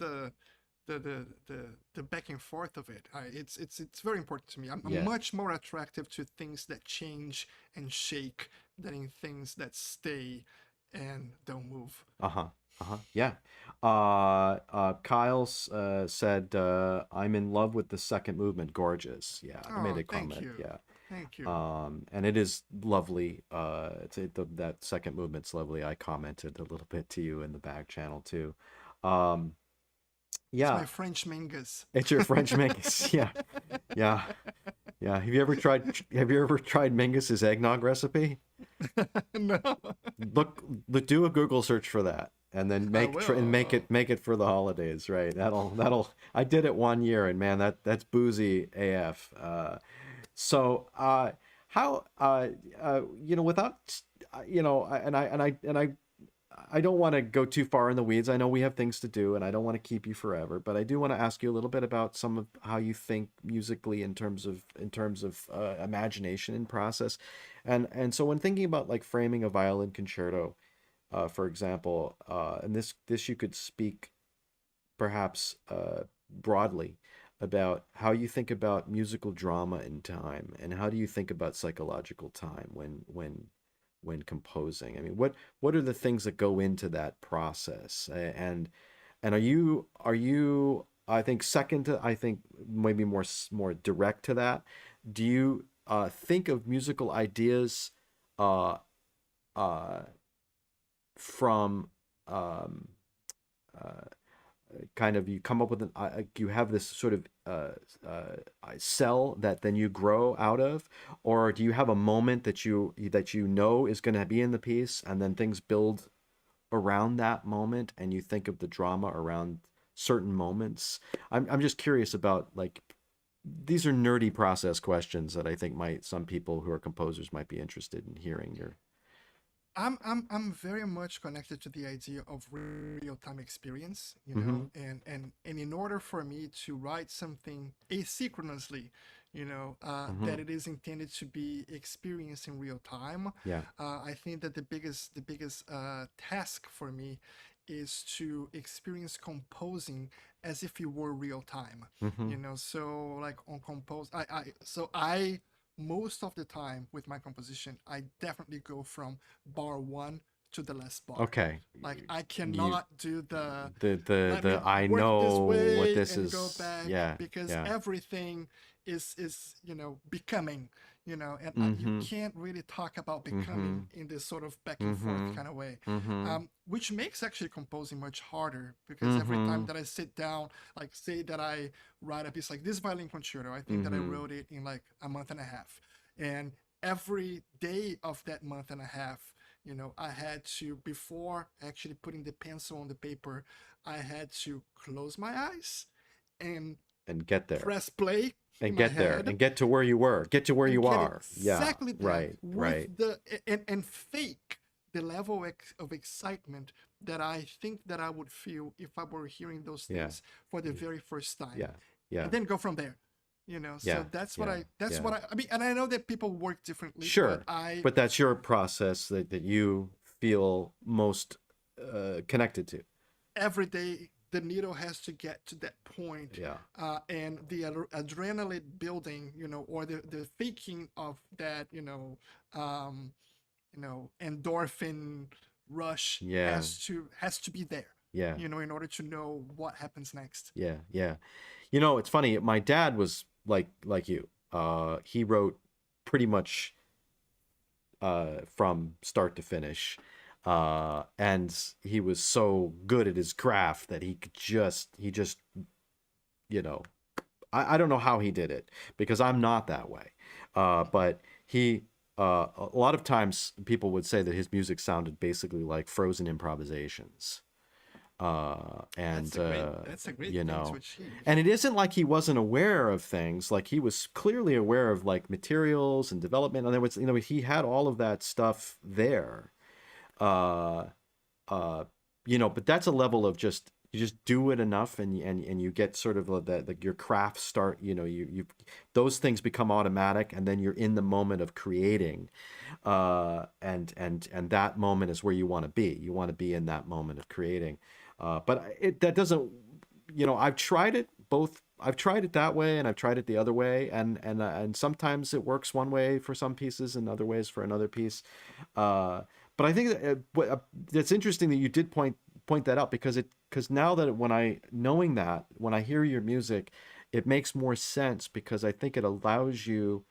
the back and forth of it. It's very important to me. I'm Yeah. much more attractive to things that change and shake than in things that stay and don't move. Uh-huh. Uh-huh. Yeah. Kyle's said, I'm in love with the second movement. Gorgeous. Yeah, I made Oh, a thank comment. you, Yeah. thank you. And it is lovely. That second movement's lovely. I commented a little bit to you in the back channel too. Um, It's yeah, my French mingus. it's your French Mingus. Yeah, yeah, yeah. Have you ever tried Mingus's eggnog recipe? No, Do a Google search for that, and then I make will. it for the holidays. Right? That'll. I did it one year, and man, that's boozy AF. So how without I don't want to go too far in the weeds. I know we have things to do, and I don't want to keep you forever. But I do want to ask you a little bit about some of how you think musically in terms of imagination and process, and so when thinking about, like, framing a violin concerto, for example, and this you could speak perhaps broadly about how you think about musical drama in time, and how do you think about psychological time when composing. I mean, what are the things that go into that process? And are you I think second to, I think maybe more direct to that, do you think of musical ideas uh uh from um uh kind of, you come up with you have this sort of cell that then you grow out of, or do you have a moment that you know is going to be in the piece, and then things build around that moment, and you think of the drama around certain moments? I'm just curious about, like, these are nerdy process questions that I think might some people who are composers might be interested in hearing your. I'm very much connected to the idea of real time experience, Mm-hmm. and in order for me to write something asynchronously, Mm-hmm. that it is intended to be experienced in real time. Yeah. I think that the biggest task for me is to experience composing as if it were real time. Mm-hmm. So like on compose, I most of the time with my composition, I definitely go from bar one to the last bar. Okay. Like I You cannot do the the let me the I work this know what way this and go is. back, Yeah. because Yeah. everything is becoming, and you Mm-hmm. can't really talk about Mm-hmm. becoming in this sort of back and forth Mm-hmm. kind of way, Mm-hmm. which makes actually composing much harder, because every time Mm-hmm. that I sit down, like say that I write a piece like this violin concerto, I think that I Mm-hmm. wrote it in like a month and a half, and every day of that month and a half, I had to, before actually putting the pencil on the paper, I had to close my eyes and And get there. press play in And my get there. head And get to where you were. Get to where and you get are. Yeah. exactly that Right. with Right. the and fake the level of excitement that I think that I would feel if I were hearing those Yeah. things for the very first time, Yeah. Yeah. and then go from there. So Yeah. that's what Yeah. Yeah. I mean, and I know that people work differently, but Sure. I But that's your process that you feel most connected to. every day the needle has to get to that point, Yeah. and the adrenaline building, or the faking of that, endorphin rush Yeah. has to be there, Yeah. in order to know what happens next. Yeah. Yeah. It's funny. My dad was like you. He wrote pretty much from start to finish. And he was so good at his craft that he just, you know, I don't know how he did it because I'm not that way. But a lot of times people would say that his music sounded basically like frozen improvisations. That's And a great that's a great thing to achieve. and it isn't like he wasn't aware of things. Like he was clearly aware of like materials and development. And there was, he had all of that stuff there. Uh, but that's a level of just you just do it enough, and you get sort of that your craft start. You those things become automatic, and then you're in the moment of creating, and that moment is where you want to be. You want to be in that moment of creating, but that doesn't. I've tried it both. I've tried it that way, and I've tried it the other way, and sometimes it works one way for some pieces, and other ways for another piece. But I think that it's interesting that you did point that out because now that knowing that when I hear your music, it makes more sense because I think it allows you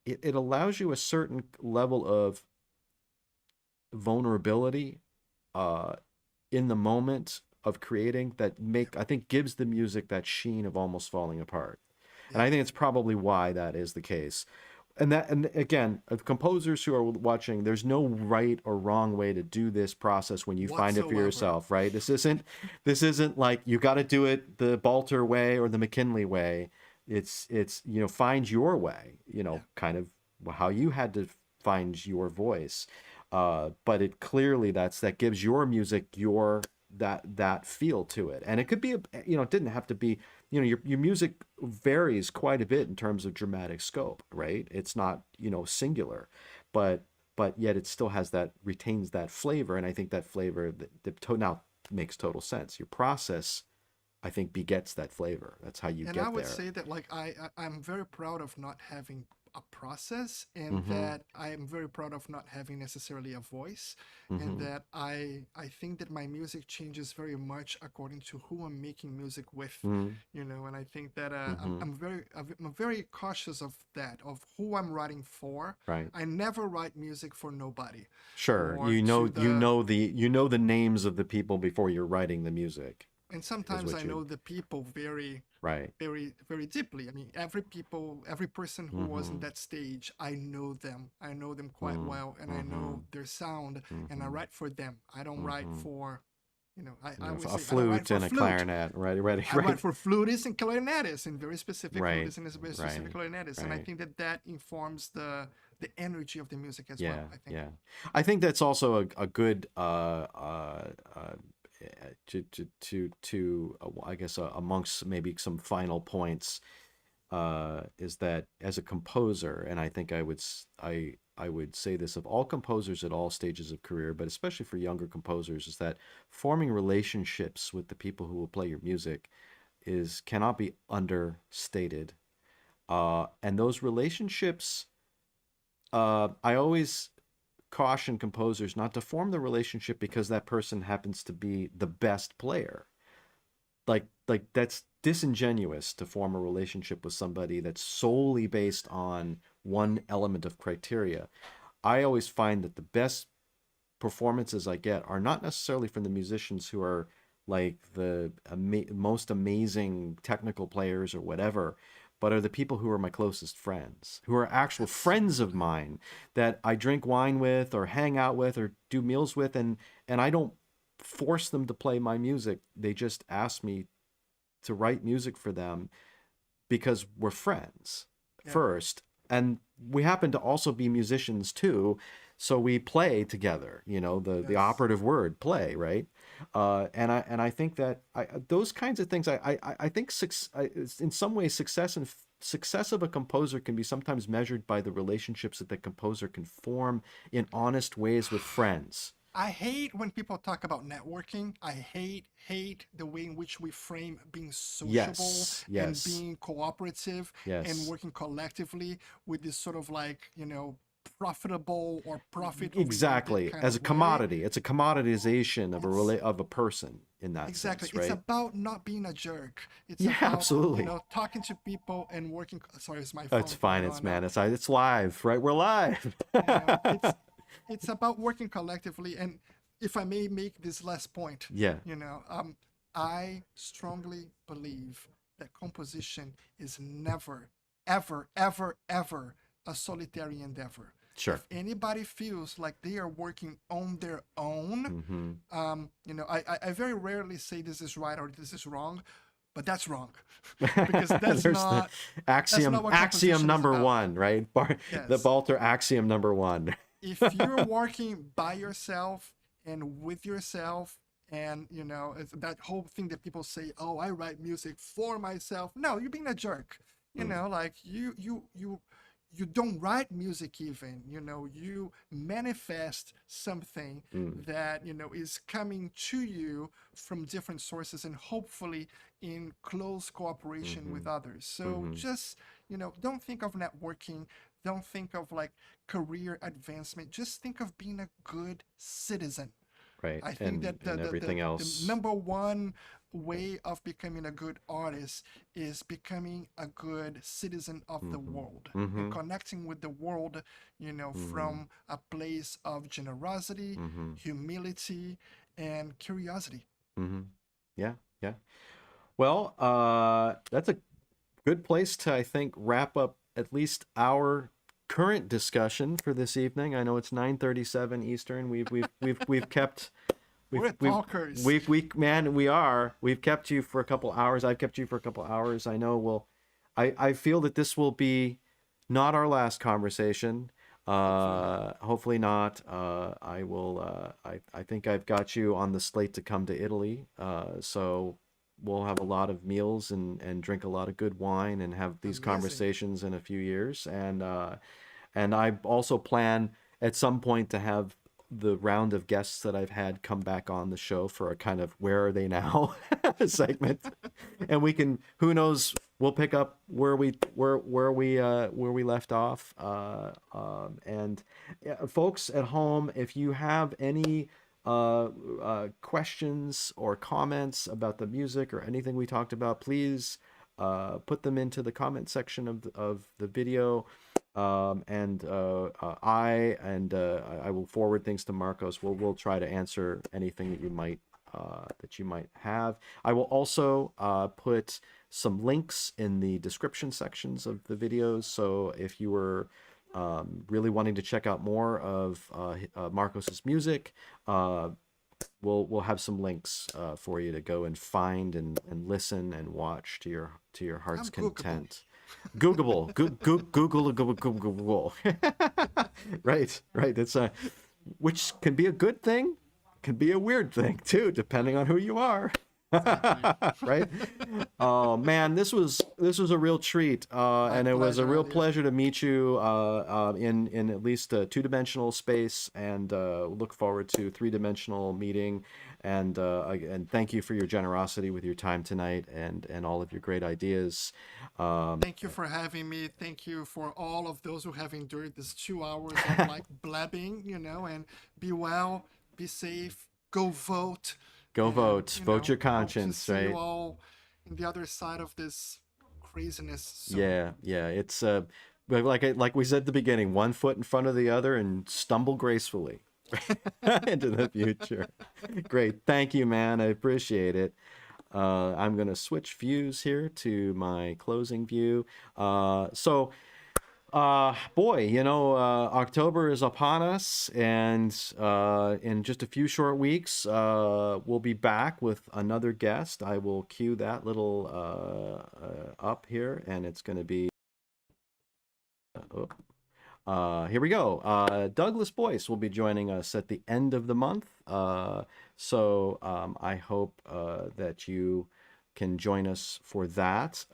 a certain level of vulnerability uh, in the moment of creating that Yep. I think gives the music that sheen of almost falling apart. And Yep. I think it's probably why that is the case. And again, composers who are watching, there's no right or wrong way to do this process when you find it for Whatsoever. yourself, right? This isn't like you got to do it the Balter way or the McKinley way. It's find your way, Yeah. kind of how you had to find your voice. But it clearly that gives your music that feel to it, and it could be it didn't have to be, your music varies quite a bit in terms of dramatic scope, right? It's not singular, but yet it still retains that flavor, and I think that flavor now makes total sense. Your process, I think, begets that flavor. That's how you And I get would there. say that, like, I'm very proud of not having a process, and Mm-hmm. that I am very proud of not having necessarily a voice, and Mm-hmm. that I think that my music changes very much according to who I'm making music with, Mm-hmm. and I think that Mm-hmm. I'm very cautious of that, of who I'm writing for. Right. I never write music for nobody, Sure. or to the You know the names of the people before you're writing the music, and is sometimes I what you know the people very right. very very deeply. I mean, every person who was in Mm-hmm. that stage, I know them quite Mm-hmm. well, and I Mm-hmm. know their sound, and I Mm-hmm. write for them. I don't write Mm-hmm. for, I always A say I don't write flute for and a flute. clarinet, right, right, I write right, for flutists and clarinetists, and very specific right, flutists and very specific right, clarinetists, and I right. think that that informs the energy of the music as Yeah, well, I think. yeah. I think that's also a good to I guess amongst maybe some final points. is that as a composer, and I think I would say this of all composers at all stages of career, but especially for younger composers, is that forming relationships with the people who will play your music is cannot be understated. And those relationships, I always caution composers not to form the relationship because that person happens to be the best player. Like that's disingenuous to form a relationship with somebody that's solely based on one element of criteria. I always find that the best performances I get are not necessarily from the musicians who are like the most amazing technical players or whatever, but are the people who are my closest friends, who are actual friends of Absolutely. mine that I drink wine with or hang out with or do meals with, and I don't force them to play my music. They just ask me to write music for them because we're friends Yeah. first, and we happen to also be musicians too, so we play together, the Yes. operative word, play, right? And I think that those kinds of things, I think in some ways success of a composer can be sometimes measured by the relationships that the composer can form in honest ways with friends. I hate when people talk about networking. I hate the way in which we frame being sociable Yes, and yes, being cooperative and yes. working collectively with this sort of like, profitable or profit oriented Exactly. kind As of a way. commodity, it's a commoditization of It's of a person in that exactly. sense, It's right? about not being a jerk. It's Yeah, about, absolutely. talking to people and working. Sorry, it's my It's phone fine. coming It's on now. man. It's live, right? We're live. It's about working collectively. And if I may make this last point, Yeah, I strongly believe that composition is never, ever, ever, ever a solitary endeavor. sure. If anybody feels like they are working on their own, Mm-hmm. I very rarely say this is right or this is wrong, but that's wrong because There's the that's not what axiom composition is number about. one, right? The Yes, Balter axiom number one. if you're working by yourself and with yourself, and it's that whole thing that people say, oh, I write music for myself. No, you're being a jerk. Mm, Like you don't write music, even, you manifest something mm, that is coming to you from different sources, and hopefully in close cooperation mm-hmm, with others. So mm-hmm. just, don't think of networking, don't think of like career advancement, just think of being a good citizen. Right. I think that And everything the else. number one way of becoming a good artist is becoming a good citizen of the Mm-hmm. world and Mm-hmm. connecting with the world, Mm-hmm. from a place of generosity, Mm-hmm. humility, and curiosity. Mm-hmm. Yeah. Yeah. Well, that's a good place to, I think, wrap up at least our current discussion for this evening. I know it's 9:37 Eastern. We've kept We're talkers. man, we've kept you for a couple hours. I've kept you for a couple hours. I know I feel that this will be not our last conversation. Hopefully not. Hopefully not. I will. I think I've got you on the slate to come to Italy. So we'll have a lot of meals and drink a lot of good wine and have these Amazing. conversations in a few years. And I also plan at some point to have the round of guests that I've had come back on the show for a kind of where are they now segment, and we can, who knows, we'll pick up where we left off. And yeah, folks at home, if you have any questions or comments about the music or anything we talked about, please put them into the comment section of the video. I will forward things to Marcos. We'll try to answer anything that you might have. I will also put some links in the description sections of the videos. So if you were really wanting to check out more of Marcos's music, we'll have some links for you to go and find and listen and watch to your heart's I'm Googleable. content. Googleable, Google. Right, right. That's a, which can be a good thing, can be a weird thing too, depending on who you are. Exactly. Right? Oh man, this was a real treat, My and it was a pleasure, real Elliot. pleasure to meet you in at least a two-dimensional space, and look forward to three-dimensional meeting. And thank you for your generosity with your time tonight and all of your great ideas. Um, Thank you for having me. Thank you for all of those who have endured this 2 hours of like blabbing, and be well, be safe, go vote, Go and, vote, vote your hope to conscience, see you right? all in the other side of this craziness soon. Yeah, yeah. It's but like we said at the beginning, one foot in front of the other and stumble gracefully into the future. Great. Thank you, man. I appreciate it. I'm gonna switch views here to my closing view. Boy, October is upon us, and in just a few short weeks, we'll be back with another guest. I will cue that little up here, and it's going to be. Oh, here we go. Douglas Boyce will be joining us at the end of the month. I hope that you can join us for that.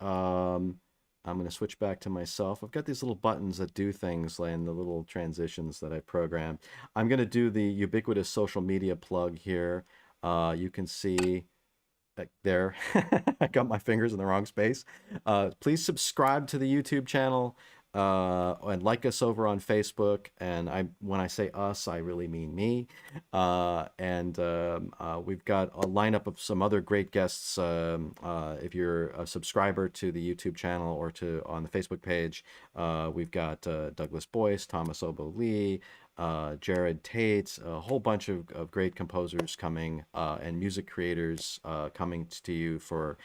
I'm going to switch back to myself. I've got these little buttons that do things and the little transitions that I programmed. I'm going to do the ubiquitous social media plug here. You can see there. I got my fingers in the wrong space. Please subscribe to the YouTube channel, and like us over on Facebook. And when I say us, I really mean me. We've got a lineup of some other great guests. If you're a subscriber to the YouTube channel or to on the Facebook page, we've got Douglas Boyce, Thomas Obo Lee, Jared Tate, a whole bunch of great composers coming, and music creators coming to you for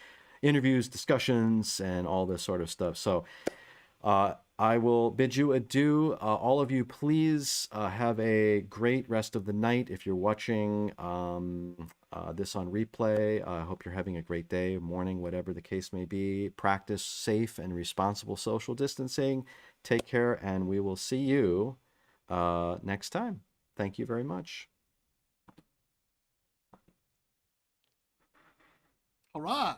interviews, discussions, and all this sort of stuff. So I will bid you adieu. All of you, please have a great rest of the night. If you're watching this on replay, I hope you're having a great day, morning, whatever the case may be. Practice safe and responsible social distancing. Take care, and we will see you next time. Thank you very much. Hurrah!